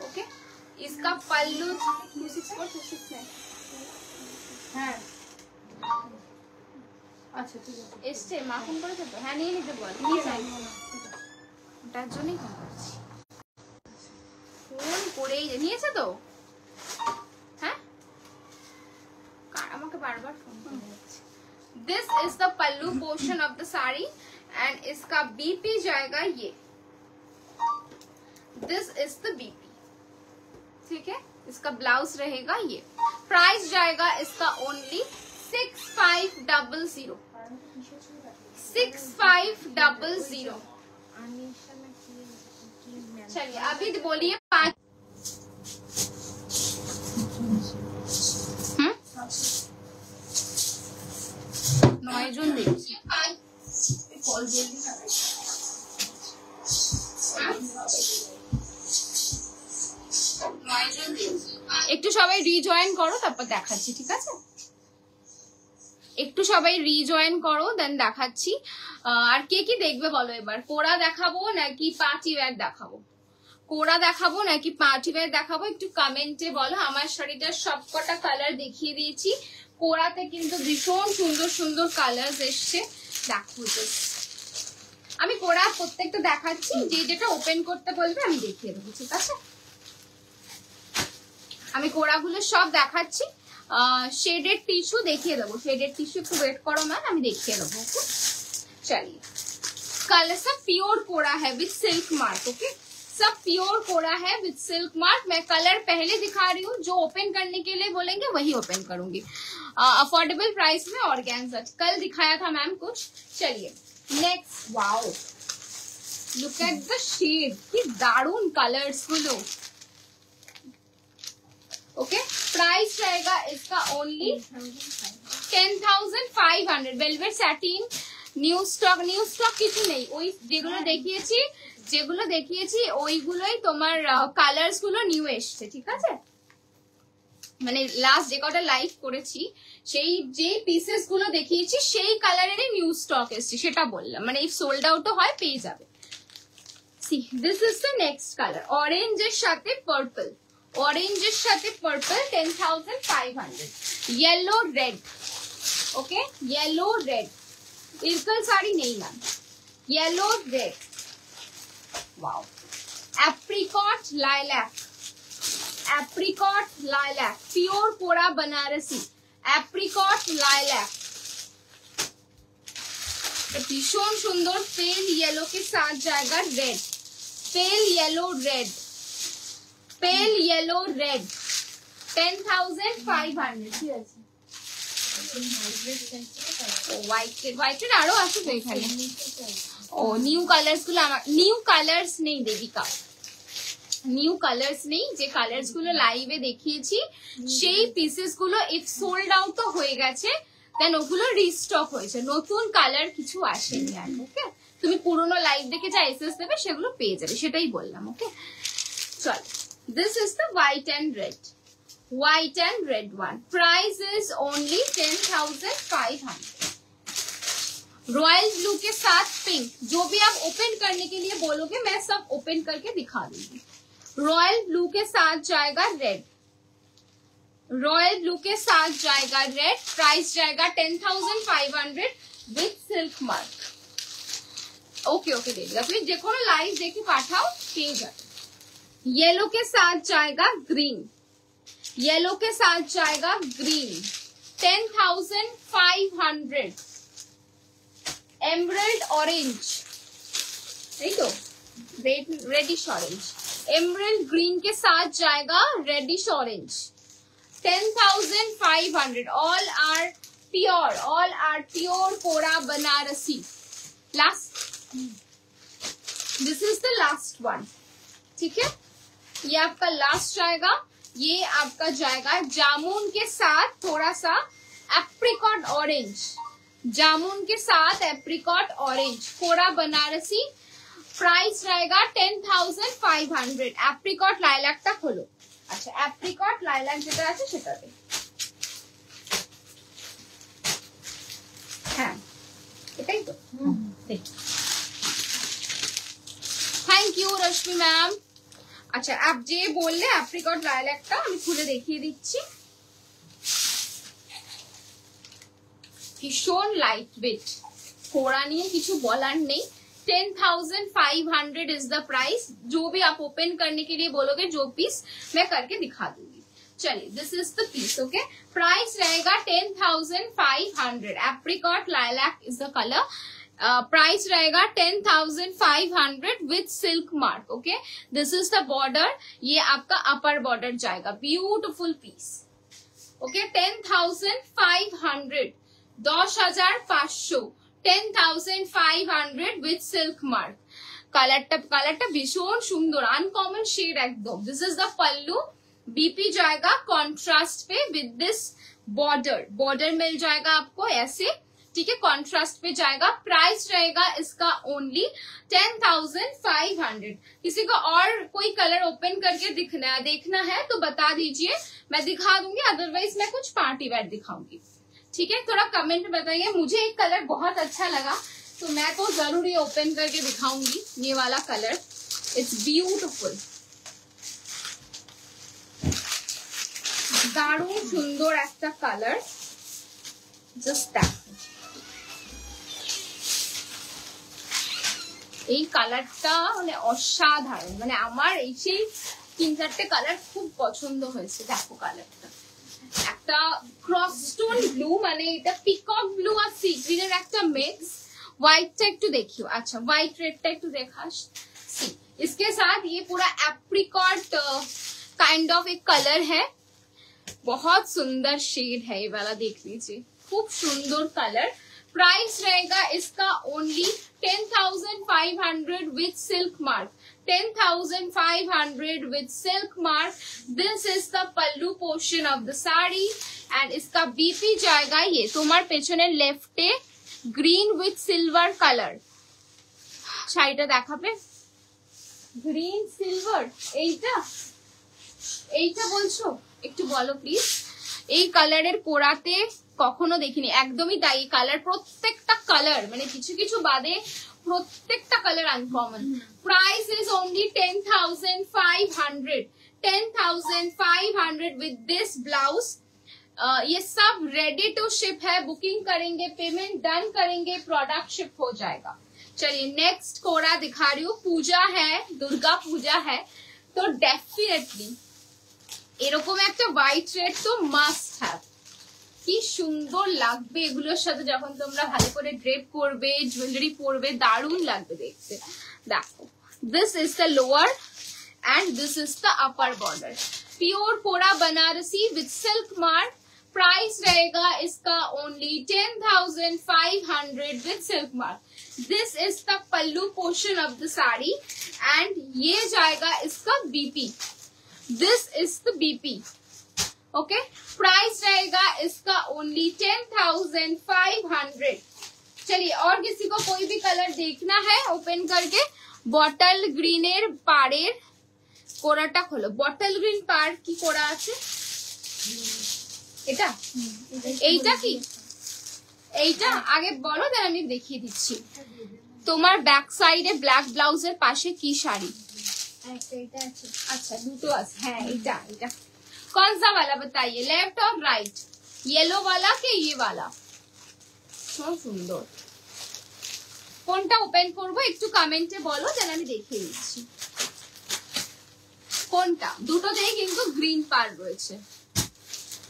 Okay, इसका पल्लू 264 হ্যাঁ আচ্ছা ঠিক আছে এসছে। মা ফোন করেছে তো? হ্যাঁ নিয়ে নিতে বল, নিয়ে যাই, ওটার জন্যই ফোন করছি। ফোন করেই নিয়েছে তো? হ্যাঁ আমাকে বারবার ফোন করে যাচ্ছে। This is the pallu portion of the sari and इसका बीपी जाएगा ये। दिस इज द बीपी, ठीक है। इसका ब्लाउज रहेगा ये। प्राइस जाएगा इसका ओनली 6500। 6500। चलिए अभी बोलिए 5। জন দেখছি। একটু সবাই রিজয়েন করো, তারপর দেখাচ্ছি, ঠিক আছে? একটু সবাই রিজয়েন করো, দেন দেখাচ্ছি। আর কে কি দেখবে বলো এবার? কোরা দেখাবো নাকি পার্টি ওয়্যার দেখাবো? কোরা দেখাবো নাকি পার্টি ওয়্যার দেখাবো? একটু কমেন্টে বলো। আমার শাড়িটার সবকটা কালার দেখিয়ে দিয়েছি। কোরাতে কিন্তু ভীষণ সুন্দর সুন্দর কালার এসছে, দেখো তো। আমি কোরা প্রত্যেকটা দেখাচ্ছি, যে যেটা ওপেন করতে বলবে আমি দেখিয়ে দেবো, ঠিক আছে? আমি কোড়াগুলো সব দেখাচ্ছি। शेडेड टिश्यू देखिए देवो, शेडेड टिश्यू একটু वेट करो मैम, আমি দেখিয়ে দেবো। ओके चलिए, कलर सब प्योर कोड़ा है विद सिल्क मार्क। ओके सब प्योर कोड़ा है विद सिल्क मार्क। मैं कलर पहले दिखा रही हूँ, जो ओपन करने के लिए बोलेंगे वही ओपन करूंगी। अफोर्डेबल प्राइस में ऑर्गेन्जा कल दिखाया था मैम कुछ। चलिए next, wow look at the shade, की दारुण कलर्स गुलो। ओके प्राइस रहेगा इसका only 10,500। Velvet satin new stock কিছু নেই, ওই যেগুলো দেখিয়েছি ওইগুলোই তোমার কালার্স গুলো নিউ এসছে, ঠিক আছে? মানে লাস্ট যে কটা লাইভ করেছি সেই যে পিসেস গুলো দেখিয়েছি সেই কালারেরই নিউ স্টক এসছে, সেটা বললাম। মানে সোল্ড আউটও হয়, পেয়ে যাবে। See this is the next colour, অরেঞ্জের সাথে পার্পল। অরেঞ্জের সাথে purple 10,500। Yellow red, okay yellow red, Irkal sari नहीं ma'am, yellow red. Wow apricot lilac, apricot lilac pure kora Banarasi apricot lilac, भीषण सुंदर पेल येलो के साथ जाएगा red, pale yellow red, pale yellow red 10,500। ঠিক আছে, হোয়াইটের আরো আছে তো এখানে। ও নিউ কালার্স গুলো, আমার নিউ কালার্স নেই দেবিকা, নিউ কালার্স নেই। যে কালার্স গুলো লাইভে দেখিয়েছি সেই পিসেস গুলো ইফ সোল্ড আউট তো হয়ে গেছে, দেন ওগুলো রিস্টক হয়েছে, নতুন কালার কিছু আসেনি আর। ওকে তুমি পুরোনো লাইভ দেখে যা এসএস দেবে সেগুলো পেয়ে যাবে, সেটাই বললাম। ওকে চল, this is the white and red, white and red one. Price is only 10,500। Royal blue के साथ पिंक, जो भी आप ओपन करने के लिए बोलोगे मैं सब ओपन करके दिखा दूंगी। रॉयल ब्लू के साथ जाएगा रेड, रॉयल ब्लू के साथ जाएगा रेड। प्राइस जाएगा 10,500 with silk mark. Okay okay दे दिया, प्लीज देखो ना लाइव देखी पाठाओ, पेज जाए। येलो के साथ जाएगा ग्रीन, येलो के साथ जाएगा ग्रीन 10,500। एमरल्ड ऑरेंज, नहीं तो रेडिश ऑरेंज, एमरल्ड ग्रीन के साथ जाएगा reddish orange 10,500। All are pure kora Banarasi. Last, this is the last one, ठीक है? ये आपका लास्ट जाएगा। ये आपका जाएगा जामुन के साथ थोड़ा सा एप्रिकॉट ऑरेंज, जामुन के साथ एप्रिकॉट ऑरेंज कोड़ा बनारसी। प्राइस रहेगा 10,500। एप्रिकॉट लाइलैक ता खोलो। अच्छा एप्रिकॉट लाइलैक যেটা আছে সেটাতে, হ্যাঁ এটাই তো। Thank you Rashmi ma'am. আচ্ছা आप যে বললে অ্যাপ্রিকট লাইল্যাকটা আমি খুলে দেখিয়ে দিচ্ছি। ভীষণ লাইট ওয়েট, कोड़ा নিয়ে কিছু বলার নেই। 10,500 इज द प्राइस। जो भी आप ओपन करने के लिए बोलोगे जो पीस मैं करके दिखा दूंगी। चलिए this is the piece. Okay price रहेगा 10,500। Apricot lilac is the colour. Price रहेगा 10,500 with silk mark. Okay this is the border, ये आपका अपर बॉर्डर जाएगा। Beautiful piece. Okay 10,500, 10,500, 10,500 with silk mark. কালারটা ভীষণ সুন্দর, আনকমন শেড একদম। This is the pallu, BP जाएगा कॉन्ट्रास्ट पे विद दिस बॉर्डर मिल जाएगा आपको ऐसे, ठीक है? कॉन्ट्रास्ट पे जाएगा। प्राइस रहेगा इसका ओनली 10,500। किसी को और कोई कलर ओपन करके देखना है तो बता दीजिए, मैं दिखा दूंगी, अदरवाइज मैं कुछ पार्टी वेयर दिखाऊंगी, ठीक है? थोड़ा कमेंट बताइए। मुझे एक कलर बहुत अच्छा लगा तो मैं तो जरूर ये ओपन करके दिखाऊंगी। ये वाला कलर इट्स ब्यूटिफुल, দারুণ সুন্দর একটা কালার। জাস্ট দ্যাট, এই কালারটা মানে অসাধারণ। মানে আমার এই সেই তিন চারটে কালার খুব পছন্দ হয়েছে, দেখো কালারটা একটা ক্রস স্টোন ব্লু, মানে এটা পিকক ব্লু আর সি গ্রিনের একটা মিক্স। व्हाइटটা একটু দেখিও, अच्छा व्हाइट रेडটা একটু দেখাস। सी इसके साथ ये पूरा एप्रिकॉट काइंड ऑफ एक कलर है, बहुत सुंदर शेड है ये वाला, देख लीजिए खूब सुंदर कलर। प्राइस रहेगा इसका only 10,500 with silk mark, 10,500 with silk mark. This is the pallu portion of the sari and इसका बीपी जाएगा ये তোমার পেছনে লেফটে গ্রিন উইথ সিলভার কালার। শাড়িটা দেখাবে গ্রিন সিলভার, এইটা এইটা বলছো একটু বলো প্লিজ। এই কালারের কোড়াতে কখনো দেখিনি, একদমই তাই। কালার প্রত্যেকটা কালার মানে কিছু কিছু বাদে প্রত্যেকটা colour uncommon. Price is only 10,500, 10,500 with this blouse. ये सब रेडी टू शिप है, बुकिंग करेंगे, पेमेंट डन करेंगे, प्रोडक्ट शिप हो जाएगा। चलिए नेक्स्ट कोड़ा दिखा रही हूँ, पूजा है, दुर्गा पूजा है, तो डेफिनेटली এরকম একটা হোয়াইট রেড তো মাস্ট হ্যাভ। কি সুন্দর লাগবে এগুলোর সাথে যখন তোমরা ভালো করে ড্রেপ করবে, জুয়েলারি পরবে, দারুণ লাগবে দেখতে। দেখো this is the lower and this is the upper border, pure kora Banarasi with silk mark. Price रहेगा इसका only 10,500 with silk mark. This is the pallu portion of the sari and ये जाएगा इसका BP, this is the BP. Okay price रहेगा इसका only 10,500। चलिए और किसी को कोई भी कलर देखना है ओपन करके। बॉटल ग्रीनेर पाड़ेर কোড়াটা খোলো। বটল গ্রিন পার কি কোড়া আছে এটা, এইটা কি এইটা আগে বলো, দেন আমি দেখিয়ে দিচ্ছি। তোমার ব্যাক সাইডে ব্ল্যাক ব্লাউজের পাশে কি শাড়ি? अच्छा দুটো আছে, হ্যাঁ এটা এটা कौन सा वाला बताइए, लेफ्ट और राइट, येलो वाला के ये वाला? बहुत सुंदर, কোনটা ওপেন করব একটু কমেন্টে বলো, দেন আমি দেখিয়ে দিচ্ছি কোনটা। দুটোতেই কিন্তু গ্রিন পার রয়েছে,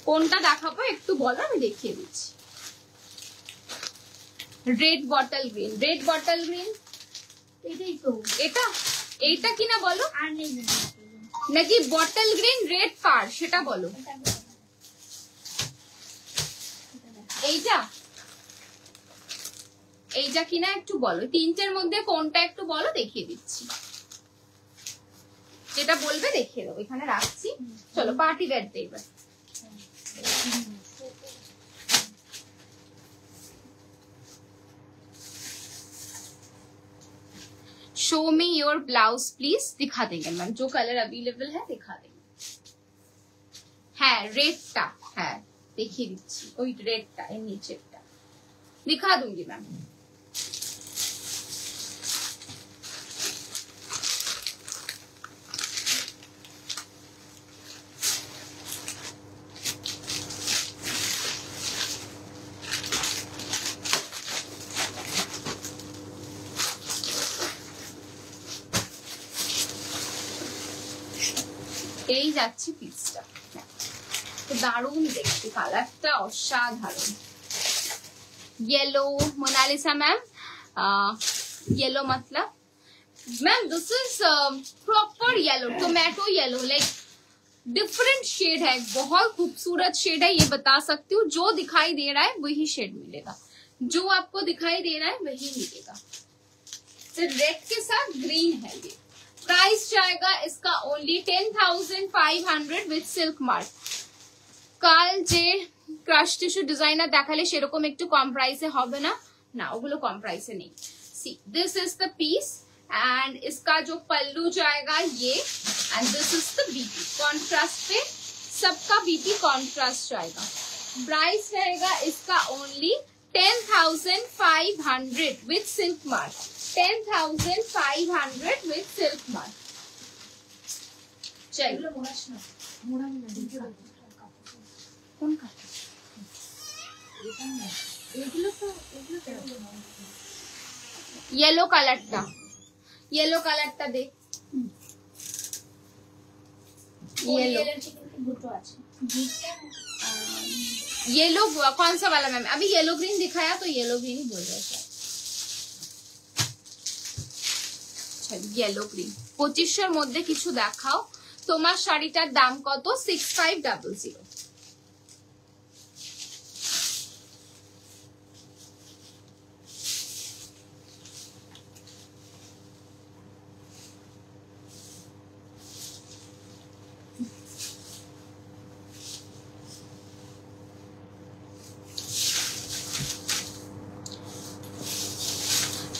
কোনটা দেখাবো একটু বলো, আমি দেখিয়ে দিচ্ছি। Red bottle green, red bottle green এটাই তো, এটা এইটা কিনা বলো, আর নেই নাকি বটল গ্রিন রেড পার সেটা বলো। এইটা এইটা কিনা একটু বলো, তিনটের মধ্যে কোনটা একটু বলো, দেখিয়ে দিচ্ছি। যেটা বলবে দেখিয়ে দেবো, এখানে রাখছি। চলো পার্টি ওয়্যার দে এবার। Show me your blouse please, दिखा देंगे मैम, जो कलर अवेलेबल है दिखा देंगे। है रेडटा, है देखिए दिच्छी, ওই রেডটা এর নিচেরটা दिखा दूंगी मैम। এই যাচ্ছে পিসটা, দারুণ দেখতে, কালারটা অসাধারণ। येलो मोनालिसा मैम, येलो मतलब ma'am this is proper yellow, tomato yellow, like different shade है, बहुत खूबसूरत शेड है, ये बता सकती हूँ। जो दिखाई दे रहा है वही शेड मिलेगा, जो आपको दिखाई दे रहा है वही मिलेगा। रेड के साथ ग्रीन है ये। प्राइस जाएगा इसका ओनली 10,500 विथ सिल्क मार्क। কাল যে ক্রাশ টিস্যু ডিজাইনার দেখালে সেরকম একটু কম প্রাইসে হবে না, না ওগুলো কম প্রাইসে নেই। See this is the piece and इसका जो पल्लू जाएगा ये, and this is the BP. Contrast पे सबका बीपी कॉन्ट्रास्ट जाएगा। प्राइस रहेगा इसका only 10,500 with silk mark, 10,500 with silk mark. चलिए কোন কালার এগুলো তো येलो কালারটা, येलो কালারটা দে। येलो দুটো আছে येलो कौन सा वाला मैम? अभी येलो ग्रीन दिखाया तो येलो ग्रीन ही बोल रहे हैं। येलो ग्रीन 2500 মধ্যে কিছু দেখাও। তোমার শাড়িটার দাম কত? 6500।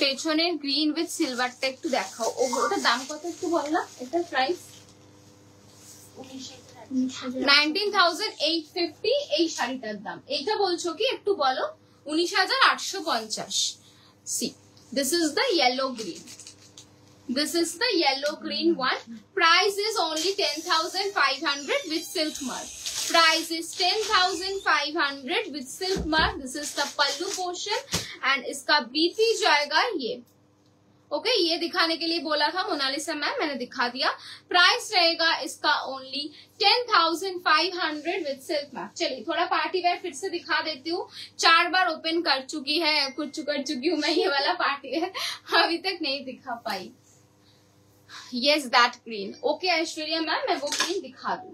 পেছনের গ্রিন উইথ সিলভারটা একটু দেখাও। ওটার দাম কত একটু বল না, এটা প্রাইস 19,850 এই শাড়িটার দাম। এইটা বলছো কি একটু বলো? 19,850। C this is the yellow green, this is the yellow green one. Price is only 10,500 with silk mark. Price is 10,500 with silk mark. This is the pallu portion and इसका बीपी जाएगा ये। ओके ये दिखाने के लिए बोला था Mona Lisa ma'am, मैंने दिखा दिया। प्राइस रहेगा इसका ओनली 10,500 विद सिल्क मार्क। चलिए थोड़ा पार्टी वेयर फिर से दिखा देती हूँ। 4 बार ओपन कर चुकी है, कुछ कर चुकी हूँ मैं ये वाला पार्टी वेयर, अभी तक नहीं दिखा पाई। Yes, that green. Okay, Aishwarya ma'am, मैं वो ग्रीन दिखा दूँ।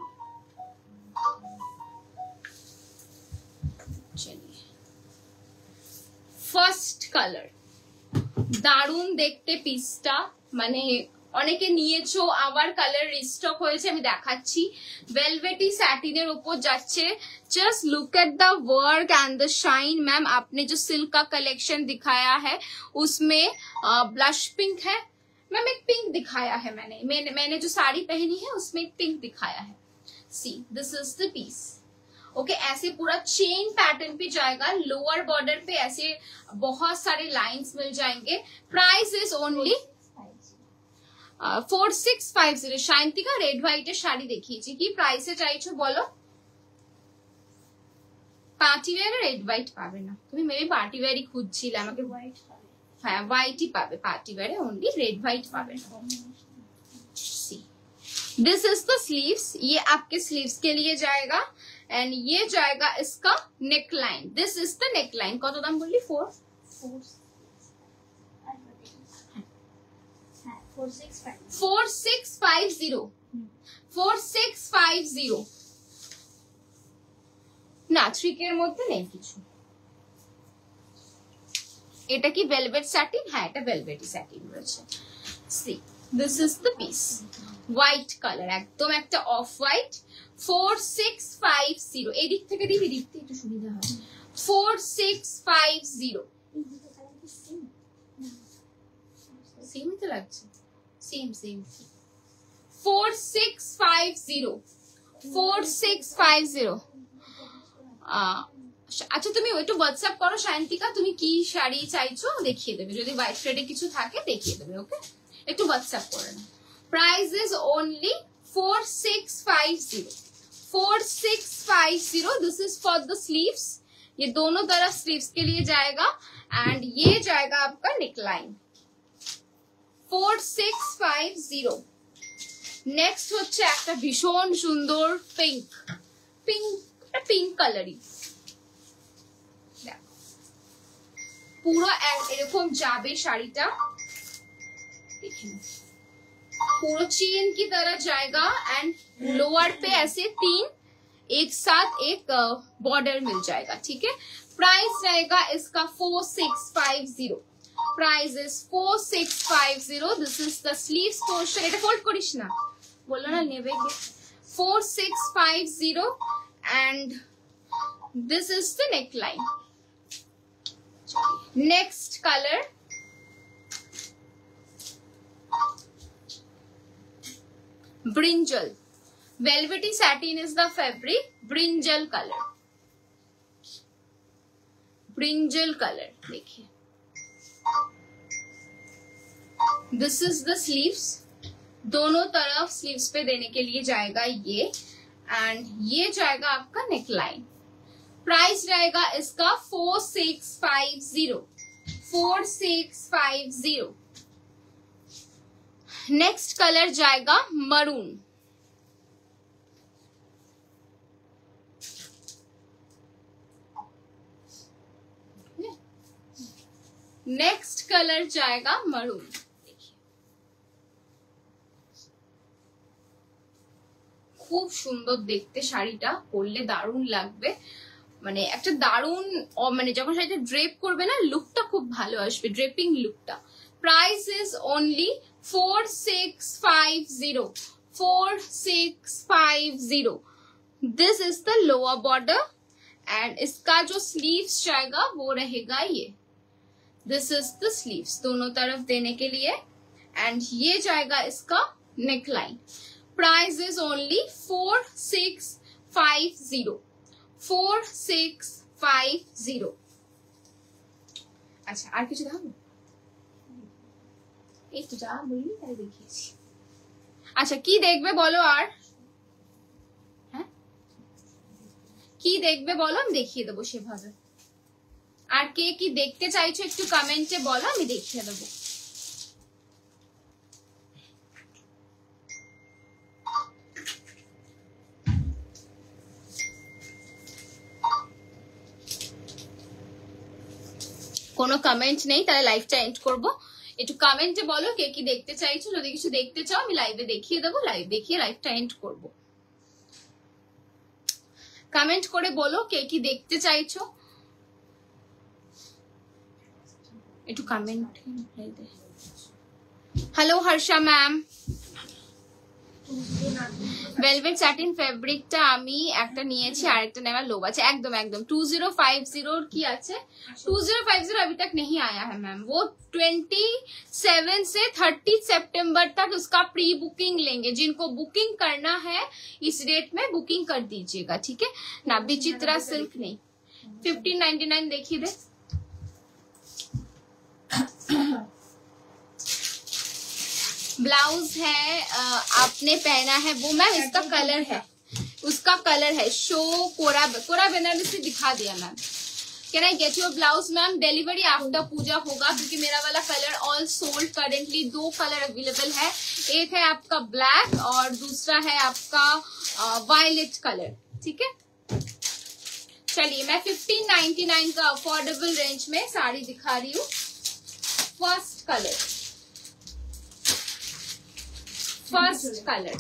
चलिए ফার্স্ট কালার, দারুণ দেখতে পিসটা, মানে অনেকে নিয়েছো আবার কালার রিস্টক হয়েছে, আমি দেখাচ্ছি। वेलवेटी सैटिনের উপর যাচ্ছে। Just look at the work and the shine. Ma'am आपने जो सिल्क का कलेक्शन दिखाया है उसमें ब्लश पिंक है मैम, एक पिंक दिखाया है मैंने जो साड़ी पहनी है उसमें एक पिंक दिखाया है। See this is the piece. Okay ऐसे पूरा चेन पैटर्न पे जाएगा, लोअर बॉर्डर पे ऐसे बहुत सारे लाइंस मिल जाएंगे। Price is only 4650। Shantika red হোয়াইটের শাড়ি দেখিয়েছি, কি প্রাইসে চাইছো বলো? পার্টি ওয়্যারে রেড হোয়াইট পাবে না তুমি, মেবি পার্টি ওয়্যারই খুঁজছিলে, আমাকে হোয়াইট পাবে। हाँ व्हाइट ही पावे, पार्टी वेयर है ओनली, रेड व्हाइट पावे। दिस इज द स्लीव्स, ये आपके स्लीव्स के लिए जाएगा एंड ये जाएगा इसका neck line. This is the neck line. कत दाम बोली? 4650 না 3K এর মধ্যে নেই কিছু। এটা কি ভেলভেট স্যাটিন? হ্যাঁ এটা ভেলভেটি স্যাটিন রয়েছে। C this is the piece, white colour, একদম একটা অফ হোয়াইট। 4650। এই দিক থেকে দিবি, দিক থেকে একটু সুবিধা হয়। 4650 সেম তো লাগছে, সেম 4650। আচ্ছা তুমি একটু হোয়াটসঅ্যাপ করো শান্তিকা, তুমি কি শাড়ি চাইছো দেখিয়ে দেবে, যদি হোয়াইট শেডে কিছু থাকে দেখিয়ে দেবে। ওকে একটু হোয়াটসঅ্যাপ করে নাও। Price is only 4650। 4650। This is for the sleeves, ये दोनों तरफ स्लीव्स के लिए जाएगा एंड ये जाएगा आपका नेकलाइन। 4650। नेक्स्ट হচ্ছে একটা ভীষণ সুন্দর পিঙ্ক, পিঙ্ক কালারই, পুরো এরকম যাবে শাড়িটা, देखिए पूरा चेन की तरह जाएगा एंड लोअर पे ऐसे 3 एक साथ एक बॉर्डर मिल जाएगा। ठीक है प्राइस रहेगा इसका 4650। Price is 4650। This is the sleeves portion. এটা ফোল্ড করিস না, বললো না নেবে। 4650 and this is the neckline। next color brinjal। velvety satin is the fabric। brinjal color, brinjal color देखिए। this is the sleeves, दोनों तरफ स्लीव्स पे देने के लिए जाएगा ये एंड ये जाएगा आपका नेकलाइन। प्राइस रहेगा इसका 4650। 4650। नेक्स्ट कलर जाएगा मरून। नेक्स्ट कलर जाएगा मरून। খুব সুন্দর দেখতে শাড়িটা, পরলে দারুণ লাগবে, মানে একটা দারুণ মানে যখন শাড়িটা ড্রেপ করবে না লুকটা খুব ভালো আসবে, ড্রেপিং লুকটা। Price is only 4650 4650। This is the lower border and इसका जो स्लीव्स जाएगा वो रहेगा ये, दिस इज द स्लीव्स दोनों तरफ देने के लिए, एंड ये जाएगा इसका neck line. Price is only 4650 4650। আচ্ছা আর কিছু দেখাবো? এই তো যা বললি তাই দেখিয়েছি। আচ্ছা কি দেখবে বলো, আর হ্যাঁ কি দেখবে বলো, আমি দেখিয়ে দেবো সেভাবে। আর কে কি দেখতে চাইছো একটু কমেন্টে বলো, আমি দেখিয়ে দেবো। কোনো কমেন্ট নেই, তাহলে লাইভটা এন্ড করব। একটু কমেন্টে বলো কে কি দেখতে চাইছো, যদি কিছু দেখতে চাও আমি লাইভে দেখিয়ে দেবো, লাইভ দেখিয়ে লাইভটা এন্ড করব। কমেন্ট করে বলো কে কি দেখতে চাইছো, একটু comment. Hello Harsha ma'am. Velvet satin ফেব্রিকটা আমি একটা নিয়েছি, আরেকটা নেওয়ার লোভ আছে। একদম একদম 2050 की আছে, 2050 अभी तक नहीं आया है मैम, वो 27 से 30 सितंबर तक उसका प्री बुकिंग लेंगे। जिनको बुकिंग करना है इस डेट में बुकिंग कर दीजिएगा, ठीक है ना। विचित्रा सिल्क नहीं, 1599 देखिए दे। ब्लाउज है आपने पहना है वो मैम, इसका कलर है, उसका कलर है शो कोरा बनारसी दिखा दिया ma'am. Can I get your blouse ma'am? Delivery after Puja होगा, क्योंकि मेरा वाला colour all sold. Currently 2 colour available है, एक है आपका ब्लैक और दूसरा है आपका वायलेट कलर, ठीक है। चलिए मैं 1599 का अफोर्डेबल रेंज में साड़ी दिखा रही हूँ। फर्स्ट कलर, फर्स्ट कलर,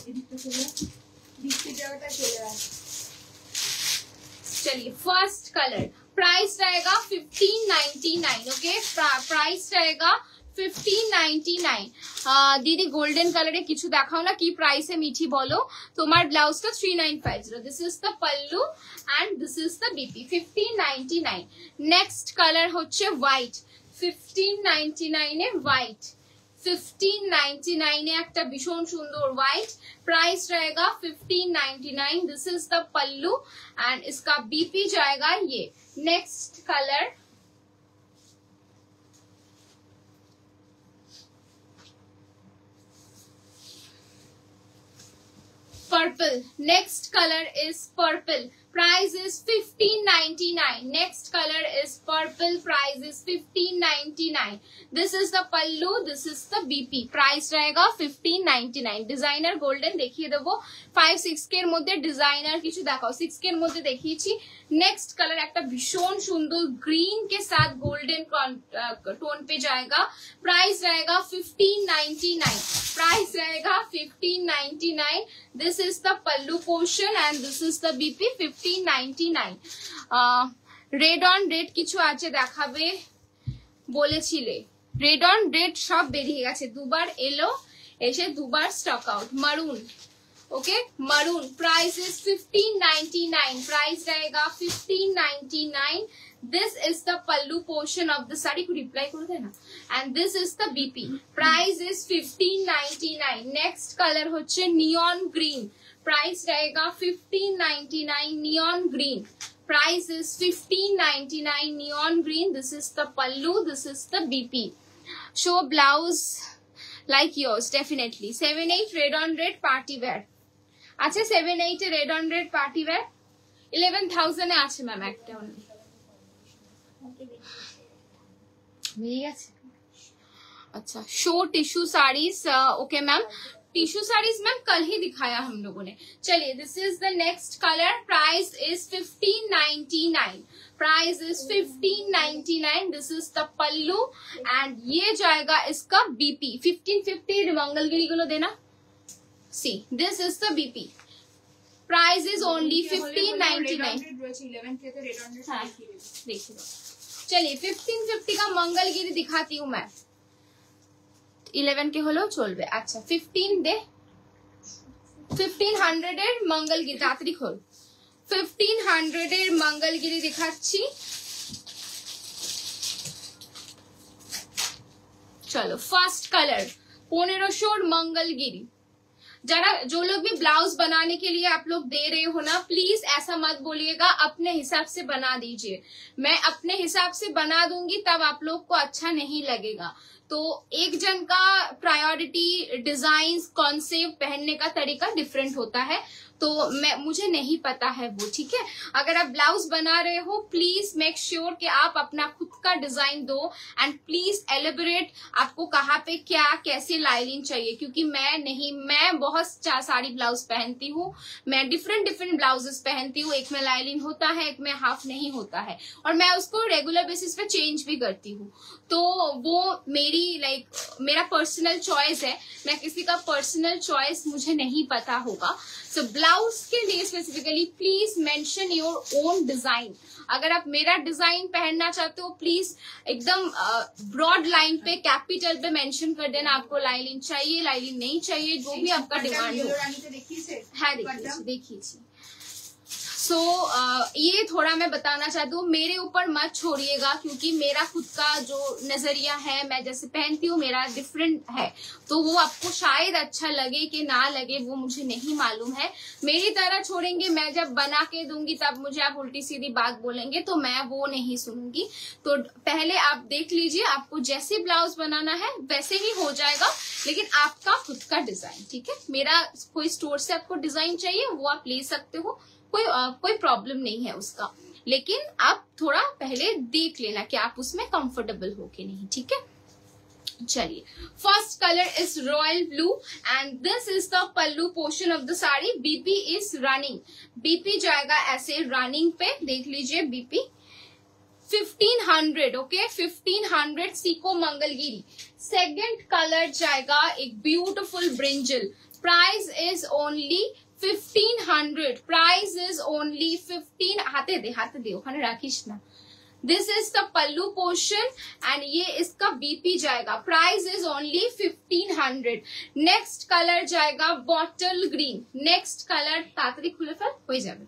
चलिए फर्स्ट कलर। प्राइस रहेगा 1599, ओके। प्राइस रहेगा 1599। दीदी गोल्डन कलर কিছু দেখাও না, কি প্রাইসে মিঠি বলো। তোমার ব্লাউজটা 3950। This is the pallu and this is the BP, 1599। Next colour হচ্ছে হোয়াইট, 1599 এ হোয়াইট, 1599 একটা ভীষণ সুন্দর হোয়াইট। प्राइस रहेगा 1599। This is the pallu and इसका बीपी जाएगा ये। Next colour purple, next colour is purple. Price is 1599. Next color is purple. Price is 1599. This is the pallu. This is the BP. Price रहेगा 1599. Designer golden देखिए देवो 5-6 के मध्य designer किचु देखाओ 6 के मध्य देखिए। नेक्स्ट कलर एक भीषण सुंदर ग्रीन के साथ गोल्डन टोन पे जाएगा। प्राइस रहेगा 1599। प्राइस रहेगा 1599। This is the pallu portion and this is the BP 1599। Red on red किछु आछे देखाबे बोलेছিলে, रेड ऑन रेड सब बेरिয়ে গেছে, দুবার এলো এসে দুবার stock out. Maroon, okay maroon. Price is 1599। Price रहेगा 1599। This is the pallu portion of the sari को रिप्लाई करो देना and this is the BP. Price is 1599। Next colour होच्छे नियन ग्रीन। प्राइस रहेगा 1599 neon green. Price is 1599 neon green. This is the pallu, this is the BP. Show blouse like yours definitely। 7-8 red on red party wear আছে, 7-8 red on red party wear 11,000 এ আছে ma'am একটা only. মিলে গেছে। अच्छा show tissue saris okay ma'am. Tissue saris ma'am कल ही दिखाया हम लोगों ने। चलिए this is the next colour, price is 1599, price is 1599। This is the pallu and ये जाएगा इसका बीपी 1550। मंगलगिरी गुलो देना, सी this is the BP, price is only 1599। देखिए चलिए 1550 का मंगलगिरी दिखाती हूँ मैं। 11 के হলেও চলবে। আচ্ছা 15 দে, 1500 এর মঙ্গলগিরি তাড়াতাড়ি খোল। 1500 এর মঙ্গলগিরি দেখাচ্ছি। चलो फर्स्ट कलर 1500 मंगलगिरी। जरा जो लोग भी ब्लाउज बनाने के लिए आप लोग दे रहे हो ना, प्लीज ऐसा मत बोलिएगा, अपने हिसाब से बना दीजिए। मैं अपने हिसाब से बना दूंगी तब आप लोग को अच्छा नहीं लगेगा। तो एक जन का प्रायोरिटी, डिजाइन, कॉन्सेप्ट, पहनने का तरीका डिफरेंट होता है, तो मुझे नहीं पता है वो, ठीक है। अगर आप ब्लाउज बना रहे हो प्लीज मेक श्योर कि आप अपना खुद का डिजाइन दो एंड प्लीज एलिबरेट आपको कहाँ पे क्या कैसे लाइनिंग चाहिए, क्योंकि मैं बहुत सारी ब्लाउज पहनती हूँ, मैं डिफरेंट ब्लाउजेस पहनती हूँ, एक में लाइनिंग होता है, एक में हाफ नहीं होता है, और मैं उसको रेगुलर बेसिस पे चेंज भी करती हूँ। तो वो मेरा पर्सनल चॉइस है, मैं किसी का पर्सनल चॉइस मुझे नहीं पता होगा। सो ब्लाउज के लिए specifically please mention your own design. अगर आप मेरा डिजाइन पहनना चाहते हो प्लीज एकदम ब्रॉड लाइन पे, कैपिटल पे मेंशन कर देना, आपको लाइनिंग चाहिए, लाइनिंग नहीं चाहिए, जो भी आपका डिमांड हो। है देखिए सो ये थोड़ा मैं बताना चाहती हूँ, मेरे ऊपर मत छोड़िएगा, क्योंकि मेरा खुद का जो नजरिया है, मैं जैसे पहनती हूँ मेरा डिफरेंट है, तो वो आपको शायद अच्छा लगे कि ना लगे वो मुझे नहीं मालूम है। मेरी तरह छोड़ेंगे, मैं जब बना के दूंगी तब मुझे आप उल्टी सीधी बात बोलेंगे, तो मैं वो नहीं सुनूंगी। तो पहले आप देख लीजिए, आपको जैसे ब्लाउज बनाना है वैसे ही हो जाएगा, लेकिन आपका खुद का डिजाइन, ठीक है। मेरा कोई स्टोर से आपको डिजाइन चाहिए वो आप ले सकते हो, कोई प्रॉब्लम नहीं है उसका, लेकिन आप थोड़ा पहले देख लेना कि आप उसमें कंफर्टेबल हो कि नहीं, ठीक है। चलिए first colour is royal blue and this is the pallu portion of the sari. BP is running, BP जाएगा ऐसे रनिंग पे, देख लीजिए बीपी 1500, ओके 1500 सीको मंगलगिरी। सेकंड कलर जाएगा एक beautiful brinjal, price is only 1500, price is only 15। हाथे दे ओखाने राखिस ना। This is the pallu portion and ये इसका बीपी जाएगा, price is only 1500। Next colour जाएगा बॉटल ग्रीन, नेक्स्ट कलर तातरी खुले फिर हो जाए,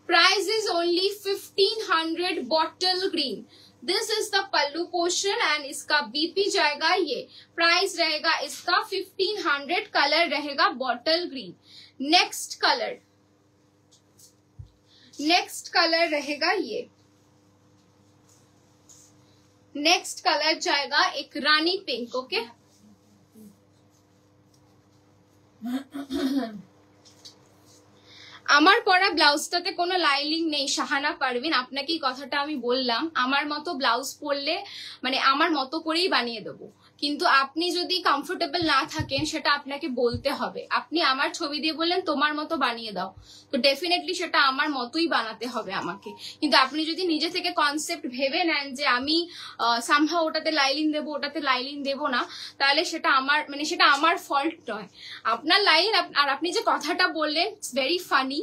price is only 1500 bottle green. This is the pallu portion and इसका बीपी जाएगा ये, प्राइस रहेगा इसका 1500, कलर रहेगा बॉटल ग्रीन। नेक्स्ट कलर रहेगा ये, नेक्स्ट कलर जाएगा एक रानी पिंक, ओके আমার পরা ব্লাউজটাতে কোনো লাইনিং নেই শাহানা পারভিন, আপনাকে এই কথাটা আমি বললাম, আমার মতো ব্লাউজ পরলে মানে আমার মতো করেই বানিয়ে দেবো, কিন্তু আপনি যদি কমফোর্টেবল না থাকেন সেটা আপনাকে বলতে হবে। আপনি আমার ছবি দিয়ে বললেন তোমার মতো বানিয়ে দাও, তো ডেফিনেটলি সেটা আমার মতোই বানাতে হবে আমাকে। কিন্তু আপনি যদি নিজে থেকে কনসেপ্ট ভেবে নেন যে আমি সামহাও ওটাতে লাইনিং দেবো, ওটাতে লাইনিং দেবো না, তাহলে সেটা আমার ফল্ট নয়, আপনার লাইন। আর আপনি যে কথাটা বললেন ইটস ভেরি ফানি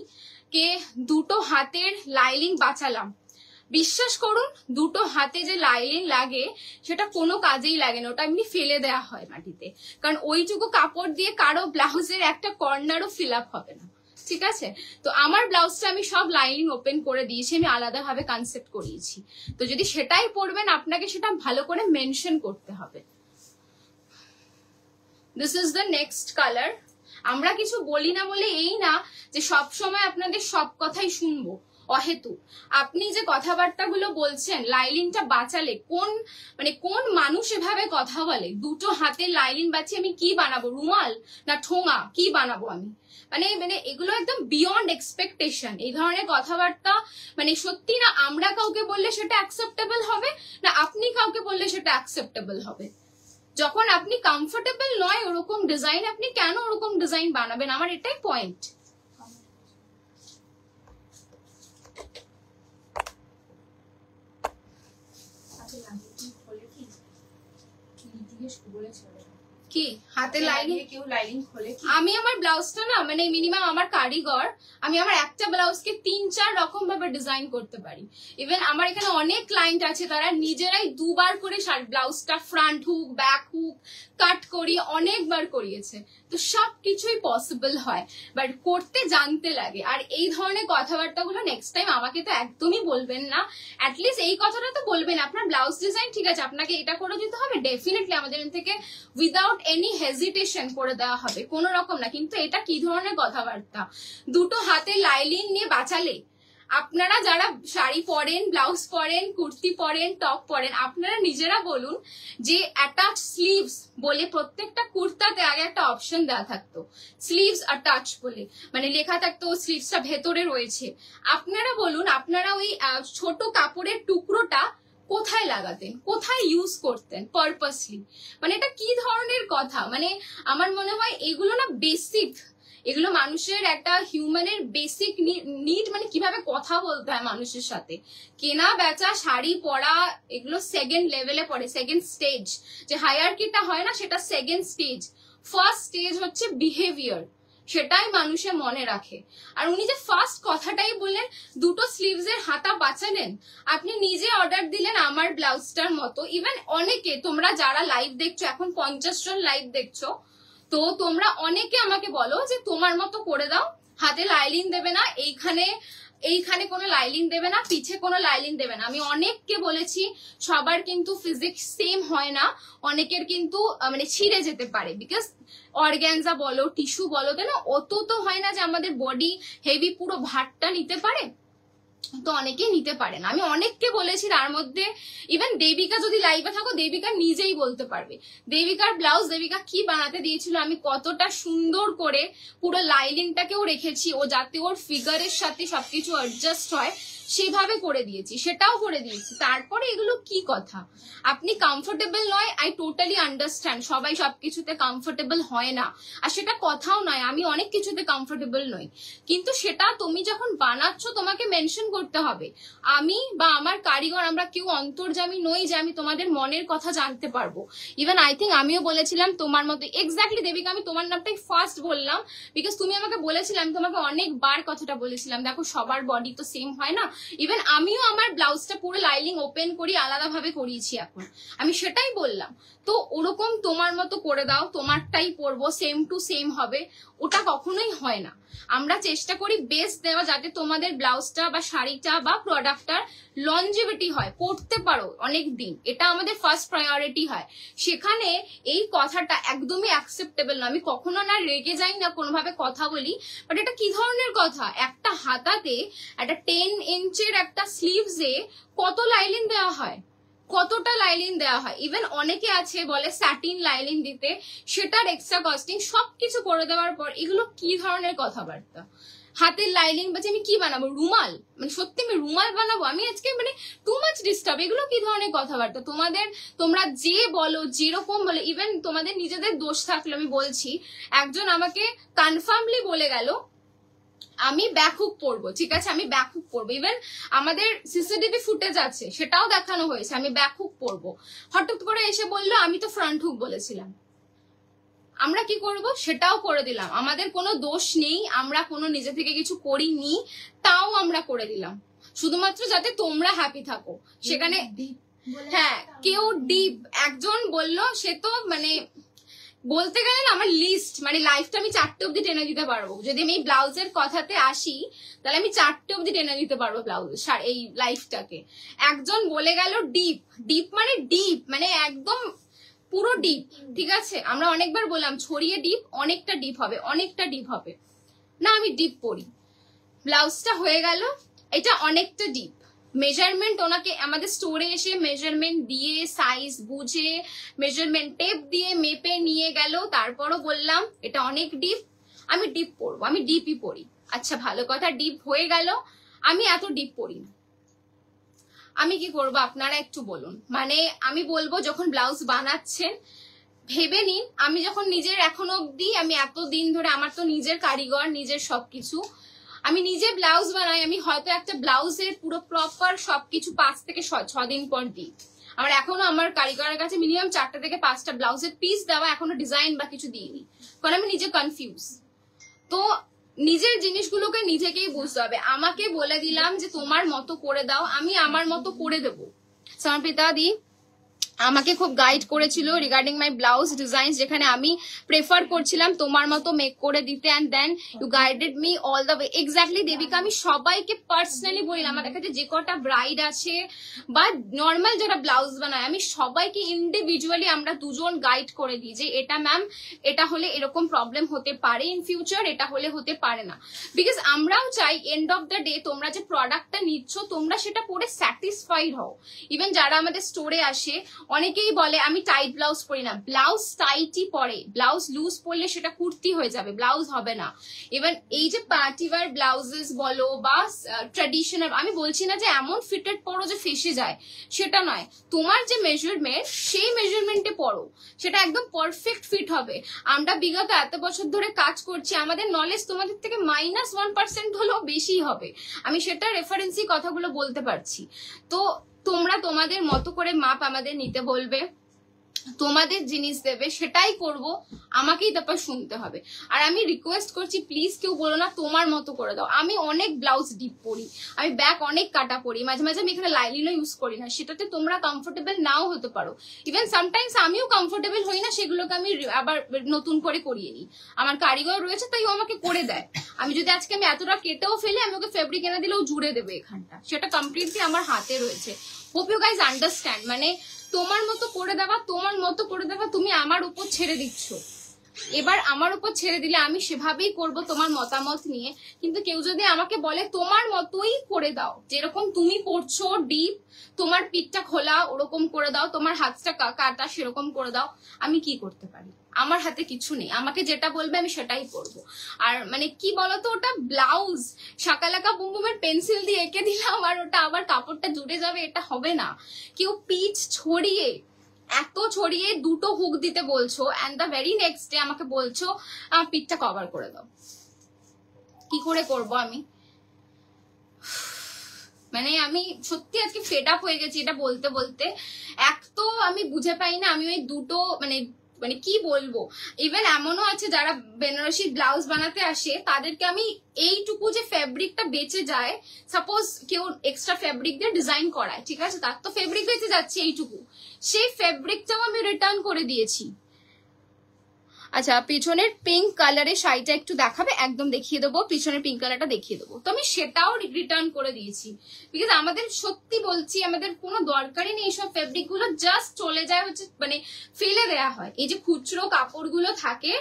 কে দুটো হাতের লাইনিং বাঁচালাম, বিশ্বাস করুন দুটো হাতে যে লাইনিং লাগে সেটা কোনো কাজেই লাগে না, ওটা এমনি ফেলে দেওয়া হয় মাটিতে, কারণ ওইটুকু কাপড় দিয়ে কারো ব্লাউজের একটা কর্নারও ফিল আপ হবে না, ঠিক আছে। তো আমার ব্লাউজটা আমি সব লাইনিং ওপেন করে দিয়েছি, আমি আলাদাভাবে কনসেপ্ট করিয়েছি, তো যদি সেটাই পরবেন আপনাকে সেটা ভালো করে মেনশন করতে হবে। This is the next colour. আমরা কিছু বলি না বলে এই না যে সব সময় আপনাদের সব কথাই শুনবো, অহেতু আপনি যে কথাবার্তাগুলো বলছেন লাইনিংটা বাঁচালে কোন মানুষ এভাবে কথা বলে? দুটো হাতে লাইনিং বাঁচিয়ে আমি কি বানাবো, রুমাল না ঠোঙা, কি বানাবো আমি? মানে এগুলো একদম বিয়ন্ড এক্সপেকটেশন। এই ধরনের কথাবার্তা সত্যি না আমরা কাউকে বললে সেটা অ্যাকসেপ্টেবল হবে, না আপনি কাউকে বললে সেটা অ্যাকসেপ্টেবল হবে? যখন আপনি কমফোর্টেবল নয় ওরকম ডিজাইন, আপনি কেন ওরকম ডিজাইন বানাবেন? আমার এটাই পয়েন্ট। কি হাতে লাইনিং? কেউ লাইনিং খোলে কি? আমি আমার ব্লাউজটা না মানে মিনিমাম আমার কারিগর, আমি আমার একটা ব্লাউজকে 3-4 রকম ভাবে ডিজাইন করতে পারি। ইভেন আমার এখানে অনেক ক্লায়েন্ট আছে তারা নিজেরাই দুবার করে ব্লাউজটা ফ্রন্ট হুক ব্যাক হুক কাট করিয়ে অনেকবার করিয়েছে। তো সবকিছুই পসিবল হয়, বাট করতে জানতে লাগে। আর এই ধরনের কথাবার্তাগুলো নেক্সট টাইম আমাকে তো একদমই বলবেন না। অ্যাটলিস্ট এই কথাটা তো বলবেন, আপনার ব্লাউজ ডিজাইন ঠিক আছে, আপনাকে এটা করে দিতে হবে, ডেফিনেটলি আমাদের থেকে উইদাউট এনি হেজিটেশন করে দেওয়া হবে, কোনো রকম না। কিন্তু এটা কি ধরনের কথাবার্তা? দুটো হাতে লাইলিন নিয়ে বাঁচালে আপনারা যারা শাড়ি পরেন, ব্লাউজ পরেন, কুর্তি পরেন, টপ পরেন, আপনারা নিজেরা বলুন যে অ্যাটাচ স্লিভস বলে প্রত্যেকটা কুর্তাতে আগে একটা অপশন দেওয়া থাকতো, স্লিভস অ্যাটাচ বলে, মানে লেখা থাকতো স্লিভসটা ভেতরে রয়েছে। আপনারা বলুন আপনারা ওই ছোট কাপড়ের টুকরোটা কোথায় লাগাতেন, কোথায় ইউজ করতেন পারপাসলি? মানে এটা কি ধরনের কথা? মানে আমার মনে হয় এগুলো না বেসিক, এগুলো মানুষের একটা হিউম্যানের বেসিক নিড, মানে কিভাবে কথা বলতে হয় মানুষের সাথে। কেনা বেচা শাড়ি পরা এগুলো সেকেন্ড লেভেলে পড়ে, সেকেন্ড স্টেজ। যে হায়ারকিটা হয় না সেটা সেকেন্ড স্টেজ। ফার্স্ট স্টেজ হচ্ছে বিহেভিয়ার, সেটাই মানুষে মনে রাখে। আর উনি যে ফার্স্ট কথাটাই বললেন দুটো স্লিভস এর হাতা বাঁচালেন, আপনি নিজে অর্ডার দিলেন আমার ব্লাউজটার মতো। ইভেন অনেকে, তোমরা যারা লাইভ দেখছো এখন 50 জন লাইভ দেখছো, তো তোমরা অনেকে আমাকে বলো যে তোমার মতো করে দাও, হাতে লাইলিন দেবে না, এইখানে কোনো লাইলিন দেবে না, পিছে কোনো লাইলিন দেবে না। আমি অনেককে বলেছি সবার কিন্তু ফিজিক্স সেম হয় না, অনেকের কিন্তু মানে ছিঁড়ে যেতে পারে, বিকজ অর্গ্যানজা বলো টিস্যু বলো, তাই না, অত তো হয় না যে আমাদের বডি হেভি পুরো ভারটা নিতে পারে, তো অনেকেই নিতে পারে না। আমি অনেককে বলেছি, তার মধ্যে ইভেন দেবিকা যদি লাইভে থাকো, দেবিকা নিজেই বলতে পারবে দেবিকার ব্লাউজ দেবিকা কি বানাতে দিয়েছিল, আমি কতটা সুন্দর করে পুরো লাইলিংটাকেও রেখেছি, ও যাতে ওর ফিগারের সাথে সবকিছু অ্যাডজাস্ট হয় সেভাবে করে দিয়েছি, সেটাও করে দিয়েছি। তারপরে এগুলো কি কথা? আপনি কমফোর্টেবল নয়, আই টোটালি আন্ডারস্ট্যান্ড, সবাই সবকিছুতে কমফোর্টেবল হয় না, আর সেটা কথাও নয়, আমি অনেক কিছুতে কমফোর্টেবল নই। কিন্তু সেটা তুমি যখন বানাচ্ছ তোমাকে মেনশন করতে হবে। আমি বা আমার কারিগর আমরা কেউ অন্তর্যামী নই যে আমি তোমাদের মনের কথা জানতে পারবো। ইভেন আই থিঙ্ক আমিও বলেছিলাম তোমার মতো, এক্স্যাক্টলি দেবিকা আমি তোমার নামটাই ফার্স্ট বললাম, বিকজ তুমি আমাকে বলেছিলাম, আমি তোমাকে অনেকবার কথাটা বলেছিলাম, দেখো সবার বডি তো সেম হয় না। ইভেন আমিও আমার ব্লাউজটা পুরো লাইনিং ওপেন করি, আলাদাভাবে করিয়েছি এখন, আমি সেটাই বললাম। তো ওরকম তোমার মতো করে দাও, তোমারটাই পরবো, সেম টু সেম হবে, ওটা কখনোই হয় না। আমরা চেষ্টা করি বেস্ট দেওয়া, যাতে তোমাদের ব্লাউজটা বা শাড়িটা বা প্রোডাক্টটার লনজিভিটি হয়, পরতে পারো অনেক দিন, এটা আমাদের ফার্স্ট প্রায়োরিটি হয়। সেখানে এই কথাটা একদমই অ্যাকসেপ্টেবল না। আমি কখনো না রেগে যাই না, কোনোভাবে কথা বলি, বাট এটা কি ধরনের কথা? একটা হাতাতে একটা 10 ইঞ্চের একটা স্লিভসে কত লাইলিন দেওয়া হয়, কতটা লাইলিন দেওয়া হয়। ইভেন অনেকে আছে বলে স্যাটিন লাইলিন দিতে, সেটার এক্সট্রা কস্টিং, সবকিছু করে দেওয়ার পর এগুলো কি ধরনের কথাবার্তা? হাতের লাইলিন বাজে আমি কি বানাবো, রুমাল? মানে সত্যি আমি রুমাল বানাবো? আমি আজকে মানে টু মাচ ডিস্টার্ব। এগুলো কি ধরনের কথাবার্তা? তোমরা যে বলো, যেরকম বলো, ইভেন তোমাদের নিজেদের দোষ থাকলে আমি বলছি, একজন আমাকে কনফার্মলি বলে গেল আমি ব্যাকহুক পরবো, ঠিক আছে আমি ব্যাকহুক পরবো, ইভেন আমাদের সিসিটিভি ফুটেজ আছে সেটাও দেখানো হয়েছে আমি ব্যাকহুক পরবো। হঠাৎ করে এসে বললো আমি তো ফ্রন্ট হুক বলেছিলাম। আমরা কি করব? সেটাও করে দিলাম, আমাদের কোনো দোষ নেই, আমরা কোনো নিজে থেকে কিছু করিনি, তাও আমরা করে দিলাম শুধুমাত্র যাতে তোমরা হ্যাপি থাকো। সেখানে হ্যাঁ কেউ ডিপ একজন বললো, সে তো মানে বলতে গেলে না আমার লিস্ট মানে লাইফটা আমি 4টে অব্দি টেনে দিতে পারবো। যদি আমি এই ব্লাউজের কথাতে আসি তাহলে আমি 4টে অব্দি টেনে দিতে পারবো ব্লাউজ এই লাইফটাকে। একজন বলে গেল ডিপ, ডিপ মানে একদম পুরো ডিপ, ঠিক আছে আমরা অনেকবার বললাম ছড়িয়ে ডিপ, অনেকটা ডিপ হবে, অনেকটা ডিপ হবে না, আমি ডিপ পরি। ব্লাউজটা হয়ে গেল, এটা অনেকটা ডিপ। মেজারমেন্ট ওনাকে আমাদের স্টোরে এসে মেজারমেন্ট দিয়ে সাইজ বুঝে মেজারমেন্ট টেপ দিয়ে মেপে নিয়ে গেল, তারপরও বললাম এটা অনেক ডিপ, আমি ডিপ পরবো, আমি ডিপই পরি। আচ্ছা ভালো কথা, ডিপ হয়ে গেল, আমি এত ডিপ পরি না, আমি কি করবো আপনারা একটু বলুন। মানে আমি বলবো যখন ব্লাউজ বানাচ্ছেন ভেবে নিন, আমি যখন নিজের এখন অব্দি আমি এত দিন ধরে আমার তো নিজের কারিগর, নিজের সবকিছু, আমি নিজে ব্লাউজ বানাই, আমি হয়তো একটা ব্লাউজের পুরো প্রপার সবকিছু 5 থেকে 6 দিন পর দিই। আমার এখনো আমার কারিগরের কাছে মিনিমাম 4টা থেকে 5টা ব্লাউজের পিস দেওয়া, এখনো ডিজাইন বা কিছু দিইনি, কারণ আমি নিজে কনফিউজ। তো নিজের জিনিসগুলোকে নিজেকেই বুঝতে হবে। আমাকে বলে দিলাম যে তোমার মতো করে দাও, আমি আমার মতো করে দেবো। সমর্পিতা দি আমাকে খুব গাইড করেছিল রিগার্ডিং মাই ব্লাউজ ডিজাইন, যেখানে আমি প্রেফার করছিলাম তোমার মতো মেক করে দিতে, and then you guided me all the way. Exactly Debika, আমি সবাইকে পার্সোনালি বলি, আমার কাছে যে কটা ব্রাইড আছে বা নর্মাল যারা ব্লাউজ বানায়, আমি সবাইকে ইন্ডিভিজুয়ালি আমরা দুজন গাইড করে দিই যে এটা ম্যাম, এটা হলে এরকম প্রবলেম হতে পারে ইন ফিউচার, এটা হলে হতে পারে না। বিকজ আমরাও চাই এন্ড অফ দ্য ডে তোমরা যে প্রোডাক্টটা নিচ্ছ তোমরা সেটা পরে স্যাটিসফাইড হও। ইভেন যারা আমাদের স্টোরে আসে অনেকেই বলে আমি টাইট ব্লাউজ পরি না, ব্লাউজ টাইটই পরে, ব্লাউজ লুজ পরলে সেটা কুর্তি হয়ে যাবে, ব্লাউজ হবে না। ইভেন এই যে পার্টি ওয়্যার ব্লাউজেস বলো বা ট্র্যাডিশনাল, আমি বলছি না যে এমন ফিটেড পরো যে ফেসে যায়, সেটা নয়। তোমার যে মেজারমেন্ট সেই মেজারমেন্টে পরো, সেটা একদম পারফেক্ট ফিট হবে। আমরা বিগত এত বছর ধরে কাজ করছি, আমাদের নলেজ তোমাদের থেকে -1% হলেও বেশি হবে, আমি সেটা রেফারেন্সি কথাগুলো বলতে পারছি। তো তোমরা তোমাদের মতো করে মাপ আমাদের নিতে বলবে, তোমাদের জিনিস দেবে, সেটাই করব, আমাকেই তারপর শুনতে হবে। আর আমি রিকোয়েস্ট করছি প্লিজ কেউ বলো না তোমার মতো করে দাও। আমি অনেক ব্লাউজ ডিপ পরি, আমি ব্যাক অনেক কাটা পরি, মাঝে মাঝে আমি এখানে লাইলিনও ইউজ করি না, সেটাতে তোমরা কমফোর্টেবল নাও হতে পারো। ইভেন সামটাইমস আমিও কমফোর্টেবল হই না, সেগুলোকে আমি আবার নতুন করে করিয়ে নিই। আমার কারিগর রয়েছে তাই ও আমাকে করে দেয়। আমি যদি আজকে আমি এতটা কেটেও ফেলে, আমি ওকে ফেব্রিক এনে দিলেও জুড়ে দেবে এখানটা, সেটা কমপ্লিটলি আমার হাতে রয়েছে। হোপ ইউ গাইজ আন্ডারস্ট্যান্ড, মানে তোমার মতো করে দেওয়া, তোমার মতো করে দেওয়া তুমি আমার উপর ছেড়ে দিচ্ছ। এবার আমার উপর ছেড়ে দিলে আমি সেভাবেই করব তোমার মতামত নিয়ে। কিন্তু কেউ যদি আমাকে বলে তোমার মতোই করে দাও, যেরকম তুমি পড়ছো ডিপ, তোমার পিঠটা খোলা ওরকম করে দাও, তোমার হাতটা কাটা সেরকম করে দাও, আমি কি করতে পারি? আমার হাতে কিছু নেই, আমাকে যেটা বলবে আমি সেটাই করবো। আর মানে কি বলতো, ওটা ব্লাউজ শাকালাকা বুমবুমের পেন্সিল দিয়ে এঁকে দিলাম আর ওটা আবার কাপড়টা জুড়ে যাবে, এটা হবে না। কেউ পিচ ছড়িয়ে এত ছড়িয়ে 2টো হুক দিতে বলছো, and the very next day আমাকে বলছো আমার পিঠটা কভার করে দাও, কি করে করবো আমি? মানে আমি সত্যি আজকে ফেড আপ হয়ে গেছি এটা বলতে বলতে। এক তো আমি বুঝে পাই না আমি ওই 2টো মানে কি বলবো। ইভেন এমনও আছে যারা বেনারসি ব্লাউজ বানাতে আসে, তাদেরকে আমি এইটুকু যে ফেব্রিকটা বেঁচে যায়, সাপোজ কেউ এক্সট্রা ফেব্রিক দিয়ে ডিজাইন করায়, ঠিক আছে, তার তো ফেব্রিক বেঁচে যাচ্ছে এইটুকু, সেই ফেব্রিকটাও আমি রিটার্ন করে দিয়েছি। আচ্ছা, পিছনের পিঙ্ক কালারের শাড়িটা একটু দেখাবে? একদম দেখিয়ে দেবো, পিছনের পিঙ্ক কালারটা দেখিয়ে দেবো। তো আমি সেটাও রিটার্ন করে দিয়েছি, বিকজ আমাদের সত্যি বলছি আমাদের কোনো দরকারই নেই এইসব ফেব্রিক গুলো, জাস্ট চলে যায় হচ্ছে মানে ফেলে দেওয়া হয়। এই যে খুচরো কাপড়গুলো থাকে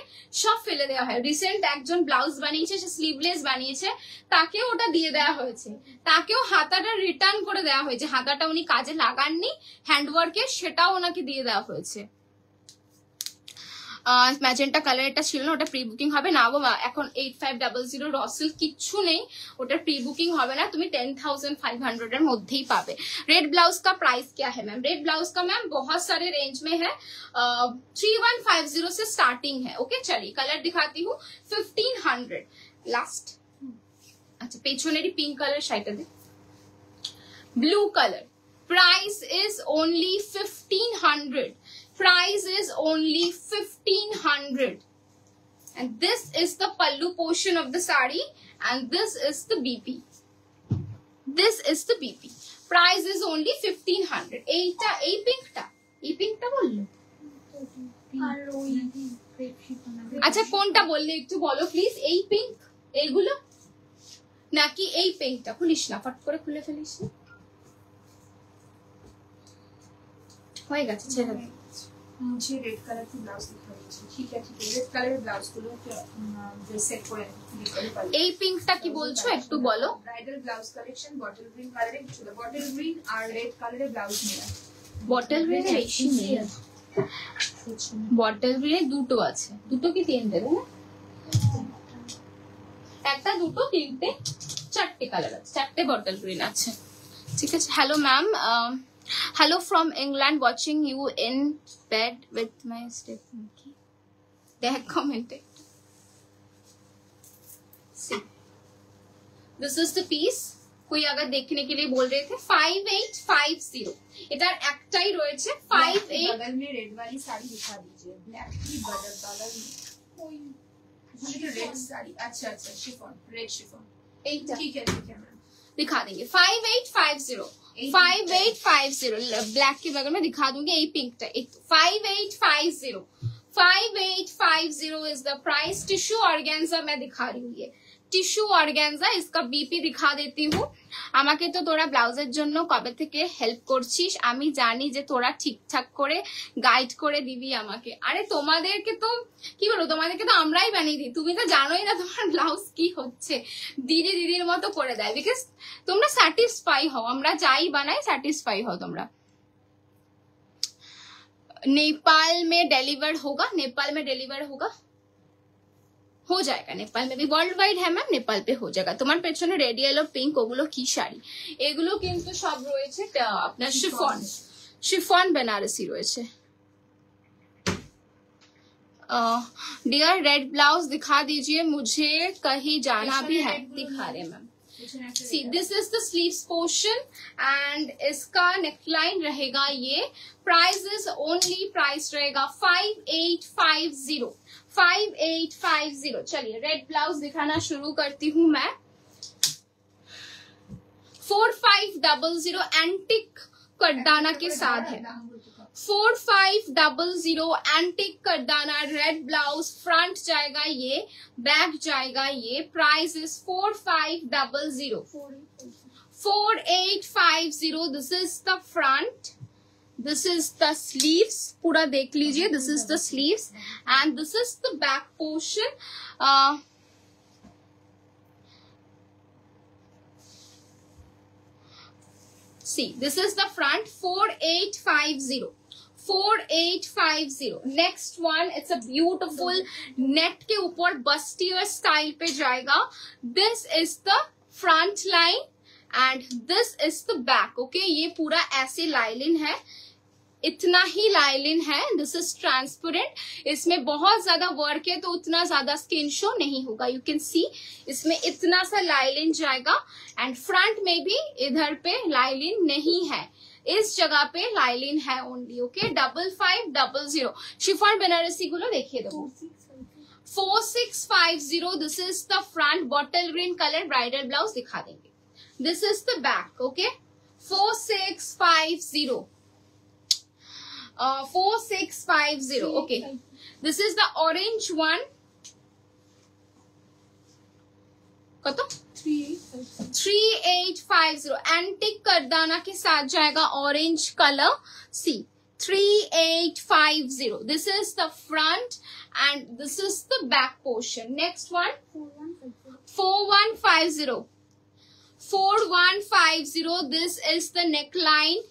সব ফেলে দেওয়া হয়। রিসেন্ট একজন ব্লাউজ বানিয়েছে, সে স্লিভলেস বানিয়েছে, তাকেও ওটা দিয়ে দেওয়া হয়েছে, তাকেও হাতাটা রিটার্ন করে দেওয়া হয়েছে, হাতাটা উনি কাজে লাগাননি হ্যান্ডওয়ার্কে, সেটাও ওনাকে দিয়ে দেওয়া হয়েছে। ম্যাজেন্টা কালার এটা ছিল না, ওটা প্রি বুকিং হবে না গো। এখন 8500 রসেল কিচ্ছু নেই, ওটার প্রি বুকিং হবে না, তুমি 10,500 এর মধ্যেই পাবে। रेड ब्लाउज का प्राइस क्या है मैम? रेड ब्लाउज का मैम बहुत सारे रेंज में है, 3150 से स्टार्टिंग है। ओके चलिए कलर दिखाती हूँ, 1500 लास्ट। अच्छा पेछनेरी पिंक कलर शाइटा दे, blue colour, price is only 1500, price is only 1500, and this is the pallu portion of the sari, and this is the BP, this is the BP, price is only 1500। এইটা এই পিঙ্কটা বললো, আচ্ছা কোনটা বললে একটু বলো প্লিজ? এই পিঙ্ক এইগুলো নাকি এই পিঙ্কটা? খুলিস না, ফট করে খুলে ফেলিস না, হয়ে গেছে ছেড়ে দে। मुझे रेड कलर की ब्लाउज दिखा दीजिए। ठीक है रेड कलर ब्लाउज গুলো সেট করে এই পিঙ্কটা কি বলছো একটু বলো? Bridal blouse collection bottle green কালারে, ছিল বটল গ্রিন আর রেড কালারে ব্লাউজ নিয়ে। বটল গ্রিন বেশি নেই, বটল গ্রিনে 2টো আছে, 2টো কি 3টে না? একটা 2টো 3টে 4টে কালার আছে, 4টে বটল গ্রিন আছে। ঠিক আছে। Hello ma'am, Hello from England, watching you in bed with my stepmom. They have commented. See, this is the piece. कोई अगर देखने के लिए बोल रहे थे 5850 इधर एकटाई রয়েছে 58 बगल में रेड वाली साड़ी दिखा दीजिए ब्लैक की बगल में कोई ये रेड साड़ी अच्छा शिफॉन रेड शिफॉन ठीक है मैम दिखा देंगे 5850 5850 ब्लैक के बगल में दिखा दूंगी ये पिंक टा 5850 5850 is the price tissue organza मैं दिखा रही हूँ ये টিস্যু অর্গানজা इसका बीपी दिखा देती हूँ আমাকে তো তোরা ব্লাউজের জন্য কবে থেকে হেল্প করছিস আমি জানি যে তোরা ঠিকঠাক করে গাইড করে দিবি আমাকে আরে তোমাদেরকে তো কি বলবো তোমাদেরকে তো আমরাই বানিয়ে দিই তুমি তো জানোই না তোমার ব্লাউজ কি হচ্ছে দিদির মতো করে দেয় বিকজ তোমরা স্যাটিসফাই হও আমরা যাই বানাই স্যাটিসফাই হও তোমরা नेपाल में डिलीवर होगा हो जाएगा नेपाल में भी वर्ल्ड वाइड है मैम नेपाल पे हो जाएगा তোমার পেছনে রেড ইয়েলো পিঙ্ক ওগুলো কি শাড়ি এগুলো কিন্তু সব রয়েছে আপনার শিফন বেনারসি রয়েছে डियर रेड ब्लाउज दिखा दीजिए मुझे कहीं जाना भी है दिखा रहे ma'am See, this is the sleeves portion and इसका neckline रहेगा ये प्राइस इज ओनली प्राइस रहेगा 5850 चलिए रेड ब्लाउज दिखाना शुरू करती हूँ मैं 4500 एंटिक करदाना के साथ है 4500 एंटिक करदाना रेड ब्लाउज फ्रंट जाएगा ये बैक जाएगा ये price is 4850 this is the front this is the sleeves पूरा देख लीजिए this is the sleeves and this is the back portion see this is the front 4850 next one it's a beautiful net के ऊपर bustier style पे जाएगा this is the front line and this is the back okay ये पूरा ऐसे लाइलिन है इतना ही लाइलिन है दिस इज ट्रांसपेरेंट इसमें बहुत ज्यादा वर्क है तो उतना ज्यादा स्किन शो नहीं होगा यू कैन सी इसमें इतना सा लाइलिन जाएगा एंड फ्रंट में भी इधर पे लाइलिन नहीं है इस जगह पे लाइलिन है ओनली ओके 5550 शिफॉन बनारसी गुलो देखिए दो 4650 this is the front bottle green colour bridal blouse दिखा देंगे this is the back okay 4650 4650 okay this is the orange one कतो 3850 एंटिक करदाना के साथ जाएगा orange colour C 3850 this is the front and this is the back portion next one 4150 this is the neckline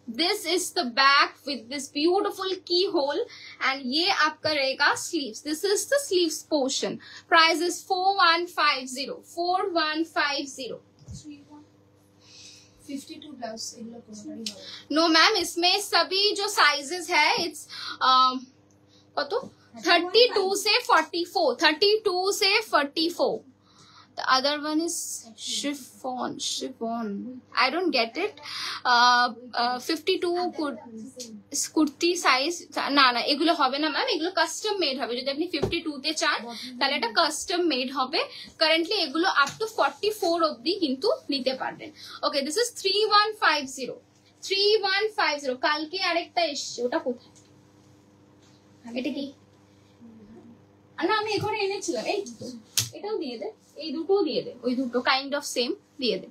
this is the back with this beautiful keyhole and ये आपका रहेगा sleeves this is the sleeves portion price is 4150 52 blouse no ma'am इसमें सभी जो sizes है it's कतो 32 से 44 the other one is chiffon I don't get it 52 kurti size না এগুলো হবে না ম্যাম এগুলো কাস্টম মেড হবে যদি আপনি 52 তে চান তাহলে এটা কাস্টম মেড হবে কারেন্টলি এগুলো আপ টু 44 অবধি কিন্তু নিতে পারবেন ওকে দিস ইজ 3150 কালকে আরেকটা এসছে ওটা কোথায় এটা কি না আমি এখানে এনেছিলাম এই এটাও দিয়ে দে এই দুটো দিয়ে দে ওই দুটো কাইন্ড অফ সেম দিয়ে দে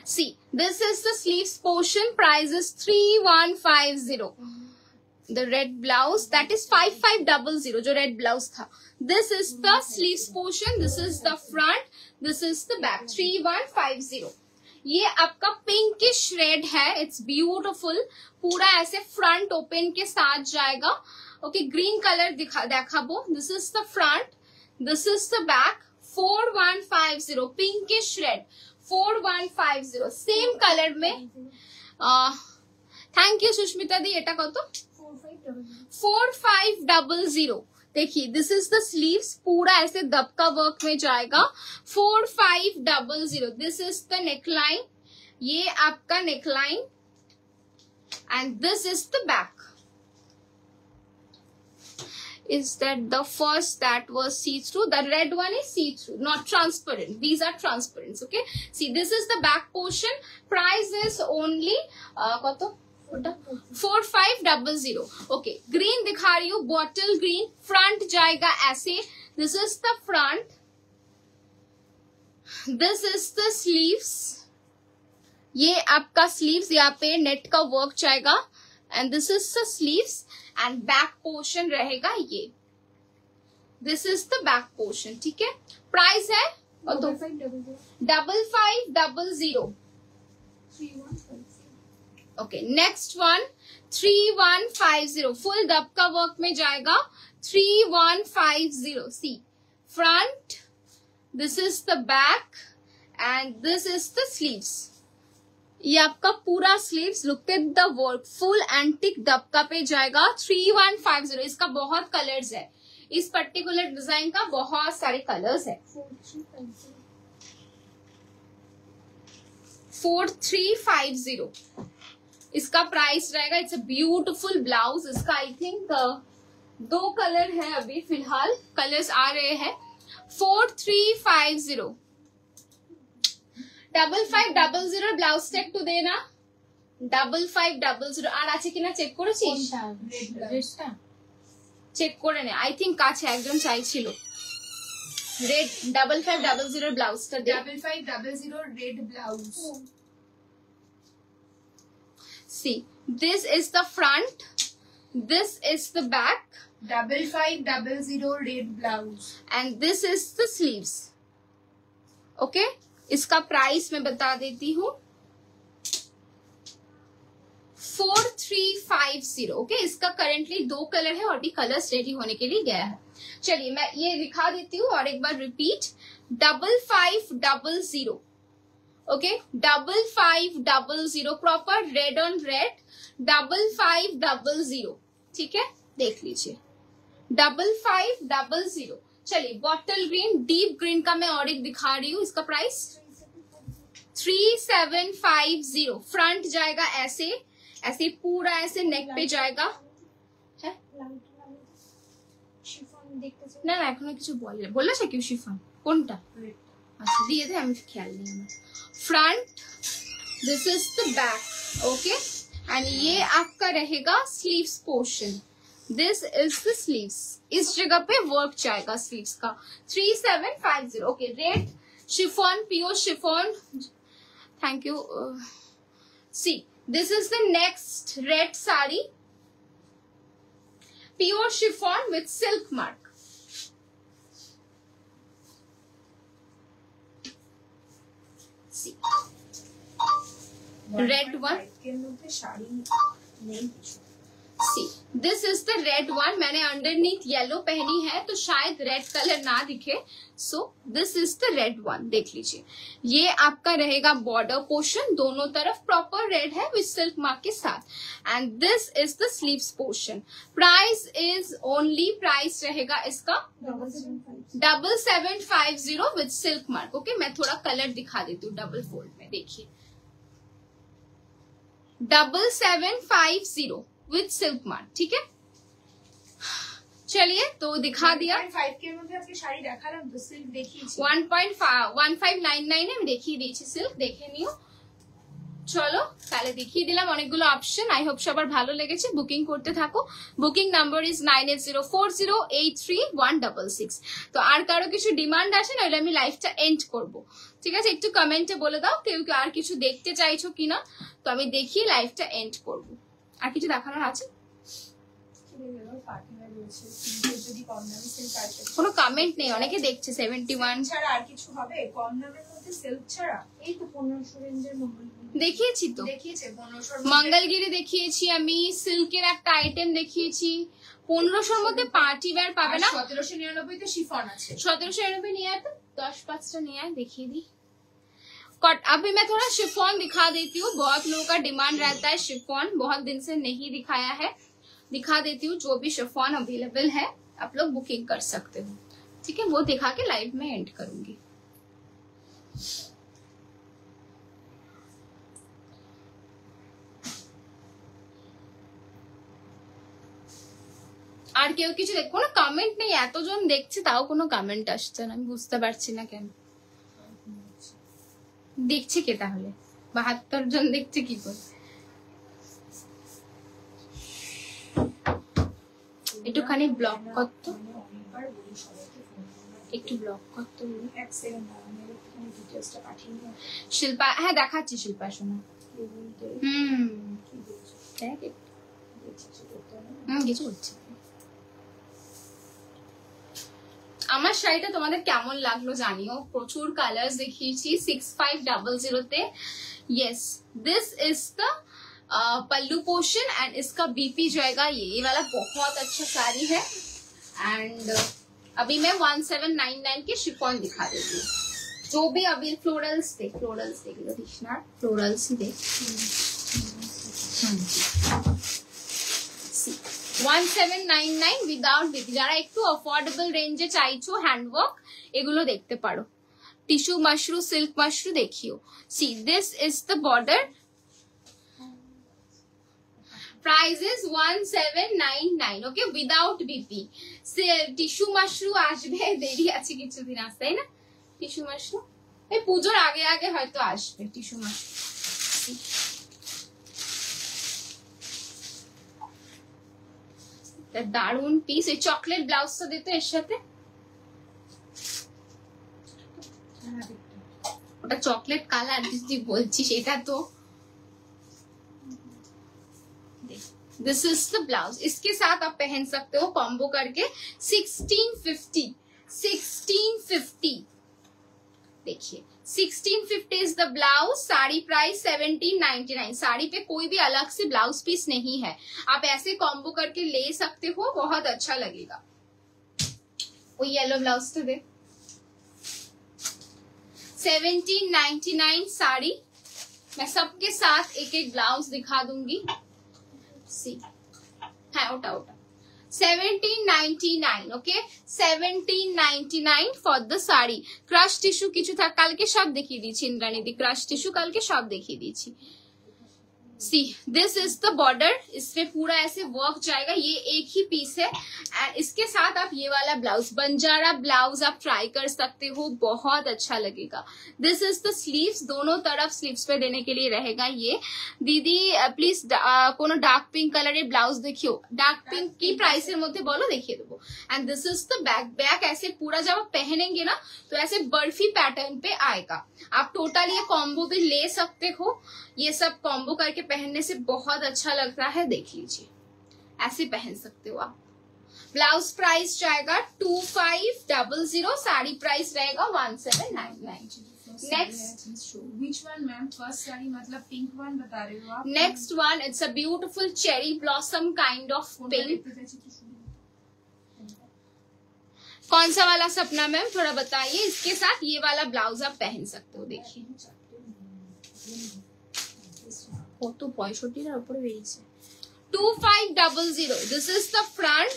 see this is the sleeves portion price is 3150 the red blouse that is 5500 जो red blouse था this is the sleeves portion this is the front this is the back 3150 ये आपका pinkish red है it's beautiful पूरा ऐसे front open के साथ जाएगा ओके ग्रीन कलर देखाबो this is the front this is the back 4150 pinkish red 4150 same colour में থ্যাংক ইউ সুস্মিতা দি। এটা কত? 4500। देखिए दिस इज द स्लीव्स, पूरा ऐसे दबका वर्क में जाएगा। 4500। दिस इज द नेकलाइन, ये आपका neckline and this is the back. Is that the first that was see-through? The red one is see-through, not transparent. These are transparent. Okay. See, this is the back portion. Price is only 4500. Okay. Green दिखा रही हूँ, bottle green. Front जाएगा ऐसे. This is the front. This is the sleeves. ये आपका sleeves, यहाँ पे net का वर्क जाएगा. And this is the sleeves. And back portion रहेगा ये. This is the back portion. ठीक है. प्राइस है 5500. Okay. Next one 3150. Full dabka work में जाएगा. 3150. See front, this is the back and this is the sleeves. ये आपका पूरा sleeves. Look at the work, full antique dabka पे जाएगा. 3150. इसका बहुत कलर्स है, इस पर्टिकुलर डिजाइन का बहुत सारे कलर्स है. 4350 इसका प्राइस रहेगा. It's a beautiful blouse. इसका आई थिंक 2 कलर है अभी फिलहाल, कलर्स आ रहे हैं. 4350. 5500 ব্লাউজ একটু দে না. 5500 আর আছে কিনা চেক করেছিস? চেক করে নে. আই থিংক কাছে একজন চাইছিল রেড. 5500 ব্লাউজটা দে. 5500 red blouse. See, this is the front, this is the back. 5500 red blouse and this is the sleeves. Okay. इसका प्राइस मैं बता देती हूँ 4350. ओके. इसका करेंटली 2 कलर है और भी कलर्स रेडी होने के लिए गया है. चलिए मैं ये दिखा देती हूँ और एक बार repeat. 5500. Okay. 5500 proper red on red. 5500. ठीक है. देख लीजिए 5500. चलिए बॉटल ग्रीन, डीप ग्रीन का मैं और एक दिखा रही हूँ. इसका प्राइस 3750. फ्रंट जाएगा ऐसे, ऐसे पूरा ऐसे नेक पे जाएगा. है না না এখনো কিছু বলেছে কেউ? শিফন কোনটা? আচ্ছা দিয়ে দে, আমি খেয়াল নেই আমার. Front, this is the back. Okay. And ये आपका रहेगा sleeves portion. This is the sleeves. इस जगह पे वर्क जाएगा स्लीव्स का. 3750. Okay. Red chiffon, pure chiffon. Thank you. See this is the next red sari. Pure chiffon with silk mark. See red one. See this is the red one. मैंने underneath yellow पहनी है तो शायद red colour ना दिखे. So this is the red one. देख लीजिए ये आपका रहेगा बॉर्डर पोर्शन. दोनों तरफ प्रॉपर रेड है विथ सिल्क मार्क के साथ. And this is the sleeves portion. Price is only, price रहेगा इसका 7750 विथ सिल्क मार्क. ओके. मैं थोड़ा कलर दिखा देती हूँ डबल फोल्ड में. देखिए 7750 विथ सिल्क मार्क. ठीक है. चलिए तो दिखा दिया. 1.5 के মধ্যে আপনি শাড়ি দেখালাম তো, সিল্ক দেখিয়েছি. 1599 আমি দেখিয়ে দিয়েছি. সিল্ক দেখে নিও. চলো তাহলে দেখিয়ে দিলাম অনেকগুলো অপশন. আই হোপ সবার ভালো লেগেছে. বুকিং করতে থাকো. Booking number is 9804083166. তো আর কারো কিছু ডিমান্ড আছে নইলে আমি লাইভটা এন্ড করব. ঠিক আছে. একটু কমেন্টে বলে দাও কেউ কেউ আর কিছু দেখতে চাইছো কিনা, তো আমি দেখিয়ে লাইভটা এন্ড করব. আর কিছু দেখানোর আছে? কোনো কমেন্ট নেই, অনেকে দেখছে. 71 ছাড়া আর কিছু হবে কম দামের মধ্যে সিল্ক ছাড়া? এই তো 1500 রেঞ্জের দেখিয়েছি তো. দেখিয়েছে 1500 মঙ্গলগিরি দেখিয়েছি আমি. সিল্কের একটা আইটেম দেখিয়েছি. 1500 মধ্যে পার্টি ওয়্যার পাবে না. 1799 তে শিফন আছে. 1799 নিয়ে আয় তো 10-5টা নিয়ে আয় দেখিয়ে দিই. अभी मैं थोड़ा शिफॉन दिखा देती हूँ, बहुत लोगों का डिमांड रहता है शिफॉन, बहुत दिन से नहीं दिखाया है, दिखा देती हूँ। जो भी शिफॉन अवेलेबल है आप लोग बुकिंग कर सकते हो, ठीक है। वो दिखा के लाइव में एंड करूंगी। আর কেউ কিছু দেখ, কোনো কমেন্ট নেই, এতজন দেখছি তাও কোনো কমেন্ট আসছে না, আমি বুঝতে পারছি না কেন। দেখছি কে তাহলে? 72 জন দেখছে কি করে? একটুখানি ব্লক করতো, একটু ব্লক করতো। শিল্পা, হ্যাঁ দেখাচ্ছি শিল্পা শোনা। কিছু হচ্ছে। আমার শাড়িটা তোমাদের কেমন লাগলো জানিও, প্রচুর কালার্স দেখিয়েছি 6500 তে। Yes, this is the pallu portion and इसका बीपी जो है ये वाला बहुत अच्छा साड़ी है। एंड अभी मैं 1799 के शिफॉन दिखा देती हूँ। जो भी अभी फ्लोरल्स देख लो कृष्णा, फ्लोरल्स ही देख। 1799 উইদাউট বিপি। যারা একটু অফোর্ডেবল রেঞ্জে চাইছো হ্যান্ডওয়ার্ক, এগুলো দেখতে পারো। টিস্যু মাশরু, সিল্ক মাশরু দেখিও। C this is the border, price is 1799, okay, without BP. Tissue Mashru আসবে, দেরি আছে কিছুদিন আসতে, তাই না? টিস্যু মাশরু এই পুজোর আগে আগে হয়তো আসবে টিস্যু মাশরু। দারুন পিস। এই চকলেট ব্লাউজটা দিতে এর সাথে, ওটা চকলেট কালার দিদি বলছিস, এটা তো। दिस इज द ब्लाउज, इसके साथ आप पहन सकते हो कॉम्बो करके। 1650 देखिए, 1650 is the blouse. Sari price 1799। Sari पे कोई भी अलग से ब्लाउज पीस नहीं है, आप ऐसे कॉम्बो करके ले सकते हो, बहुत अच्छा लगेगा। वो येलो ब्लाउज तो दे। 1799 साड़ी, मैं सबके साथ एक एक ब्लाउज दिखा दूंगी। सी है ওটা 1799, okay, 1799 for the sari. Crush tissue কিছু থাক, কালকে সব দেখিয়ে দিয়েছি ইন্দ্রাণীদি, ক্রাশ টিস্যু কালকে सब দেখিয়ে দিয়েছি। सी दिस इज द बॉर्डर, इसमें पूरा ऐसे वर्क जाएगा, ये एक ही पीस है। एंड इसके साथ आप ये वाला ब्लाउज, बंजारा ब्लाउज आप ट्राई कर सकते हो, बहुत अच्छा लगेगा। दिस इज द स्लीव्स, दोनों तरफ स्लीव्स पे देने के लिए रहेगा ये। दीदी प्लीज कोनो डार्क पिंक कलर ब्लाउज देखियो, डार्क पिंक की प्राइस मध्य बोलो, देखिए देवो। And this is the back, back ऐसे पूरा जब आप पहनेंगे ना तो ऐसे बर्फी पैटर्न पे आएगा। आप टोटल ये कॉम्बो भी ले सकते हो, ये सब कॉम्बो करके पहनने से बहुत अच्छा लगता है, देख लीजिए, ऐसे पहन सकते हो आप। ब्लाउज प्राइस जाएगा 2500, साड़ी प्राइस रहेगा 1799। Next, which one ma'am? First sari मतलब पिंक वन बता रहे हो आप? Next one, it's a beautiful cherry blossom kind of pink. कौन सा वाला सपना मैम, थोड़ा बताइए। इसके साथ ये वाला ब्लाउज आप पहन सकते हो, देखिए। কত 65 উপরে বেরিয়েছে। 2500, this is the front,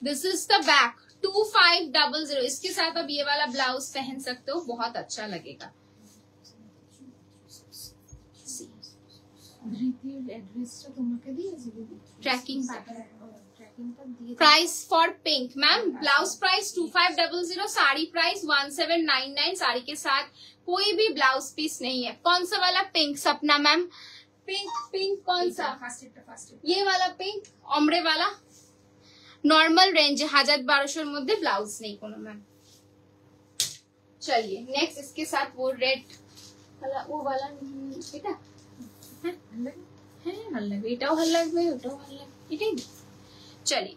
this is the back. 2500, इसके साथ आप ये वाला ब्लाउज पहन सकते हो, बहुत अच्छा लगेगा। Tracking price for pink ma'am, blouse price 2500, sari price 1799। Sari के साथ कोई भी ब्लाउज पीस नहीं है। कौन सा वाला पिंक सपना मैम? पिंक, पिंक कौन सा? ये वाला पिंक, ओमरे वाला, नॉर्मल रेंज 1000-1200 मध्य ब्लाउज नहीं कोनो मैम। चलिए नेक्स्ट, इसके साथ वो रेड वाला, वो वाला এটা হ্যাঁ ভালো লাগবে, এটাও ভালো লাগবে, ওটাও ভালো লাগবে, এটাই। चलिए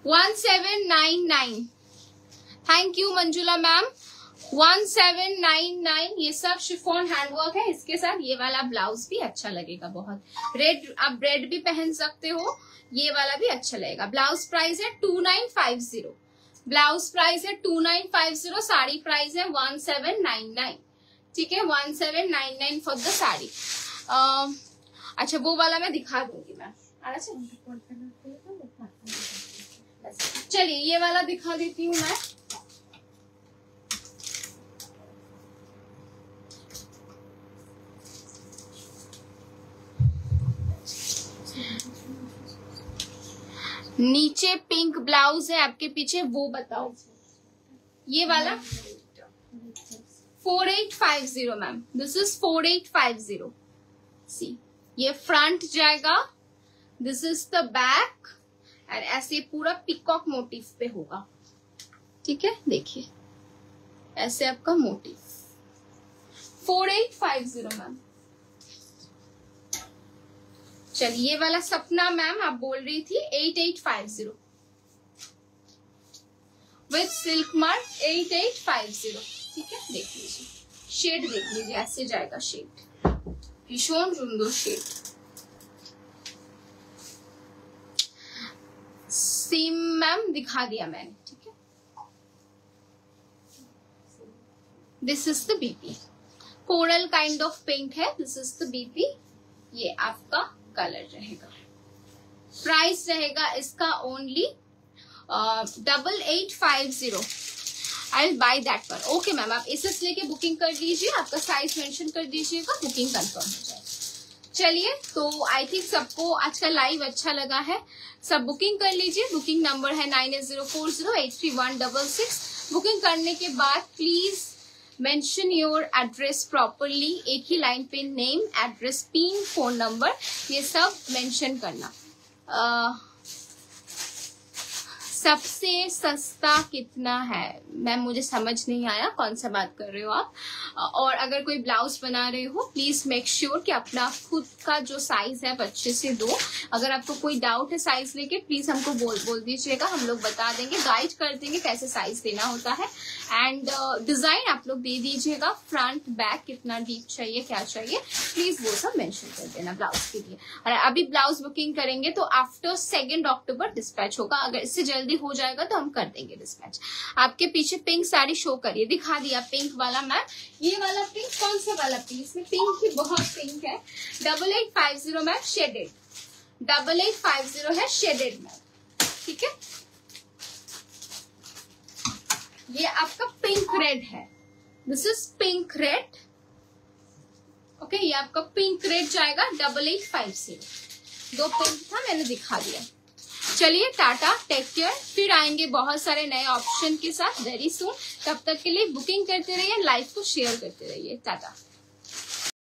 1799, थैंक यू मंजुला मैम। 1799, ये सब शिफॉन हैंडवर्क है, इसके साथ ये वाला ब्लाउज भी अच्छा लगेगा बहुत। रेड, आप रेड भी पहन सकते हो, ये वाला भी अच्छा लगेगा। ब्लाउज प्राइस है 2950, ब्लाउज प्राइस है 2950, साड़ी प्राइस है 1799। ठीक है, 1799 फॉर द साड़ी। अच्छा वो वाला मैं दिखा दूंगी मैम। चलिए ये वाला दिखा देती हूँ मैं। नीचे पिंक ब्लाउज है आपके पीछे, वो बताओ। ये वाला 4850 मैम, दिस इज 4850। सी ये फ्रंट जाएगा, दिस इज द बैक, और ऐसे पूरा पिकॉक मोटिव पे होगा। ठीक है, देखिए ऐसे आपका मोटिव। 4850 मैम। चलिए ये वाला सपना मैम आप बोल रही थी 8850 विथ सिल्क मार्क 8850। ठीक है, देख लीजिए शेड, देख लीजिए ऐसे जाएगा शेड, भीषण सुंदर शेड। सीम मैम दिखा दिया मैंने। ठीक है, this is the BP, coral kind of pink है, दिस इज द बीपी। ये आपका कलर रहेगा। प्राइस रहेगा इसका only 8850। I will by that one. Okay ma'am, आप एसएस लेके बुकिंग कर लीजिए, आपका साइज मेंशन कर दीजिएगा, बुकिंग कंफर्म हो जाए। चलिए, तो आई थिंक सबको आज का लाइव अच्छा लगा है, सब बुकिंग कर लीजिए। बुकिंग नंबर है 9804083166। बुकिंग करने के बाद please mention your address properly, एक ही लाइन पे name, address, pin, phone number, ये सब मेंशन करना। सबसे सस्ता कितना है मैम, मुझे समझ नहीं आया कौन सा बात कर रहे हो आप। और अगर कोई ब्लाउज बना रहे हो प्लीज मेक श्योर कि अपना खुद का जो साइज है अच्छे से दो। अगर आपको कोई डाउट है साइज लेके प्लीज हमको बोल दीजिएगा, हम लोग बता देंगे, गाइड कर देंगे कैसे साइज देना होता है। एंड डिजाइन आप लोग दे दीजिएगा, फ्रंट बैक कितना डीप चाहिए, क्या चाहिए, प्लीज वो सब मेंशन कर देना ब्लाउज के लिए। और अभी ब्लाउज बुकिंग करेंगे तो आफ्टर 2 अक्टूबर डिस्पैच होगा, अगर इससे जल्दी हो जाएगा तो हम कर देंगे डिस्पैच। आपके पीछे पिंक साड़ी शो करिए, दिखा दिया पिंक वाला मैम। ये वाला पिंक कौन सा वाला पिंक, इसमें पिंक ही बहुत पिंक है। 8850 मैम, शेडेड 8850 है, शेडेड मैम। ठीक है, ये आपका पिंक रेड है, this is pink red. Okay, ये आपका पिंक रेड जाएगा 8850। 2 पिंक था, मैंने दिखा दिया। चलिए टाटा, टेक केयर, फिर आएंगे बहुत सारे नए ऑप्शन के साथ वेरी सून। तब तक के लिए बुकिंग करते रहिए, लाइव को शेयर करते रहिए। टाटा।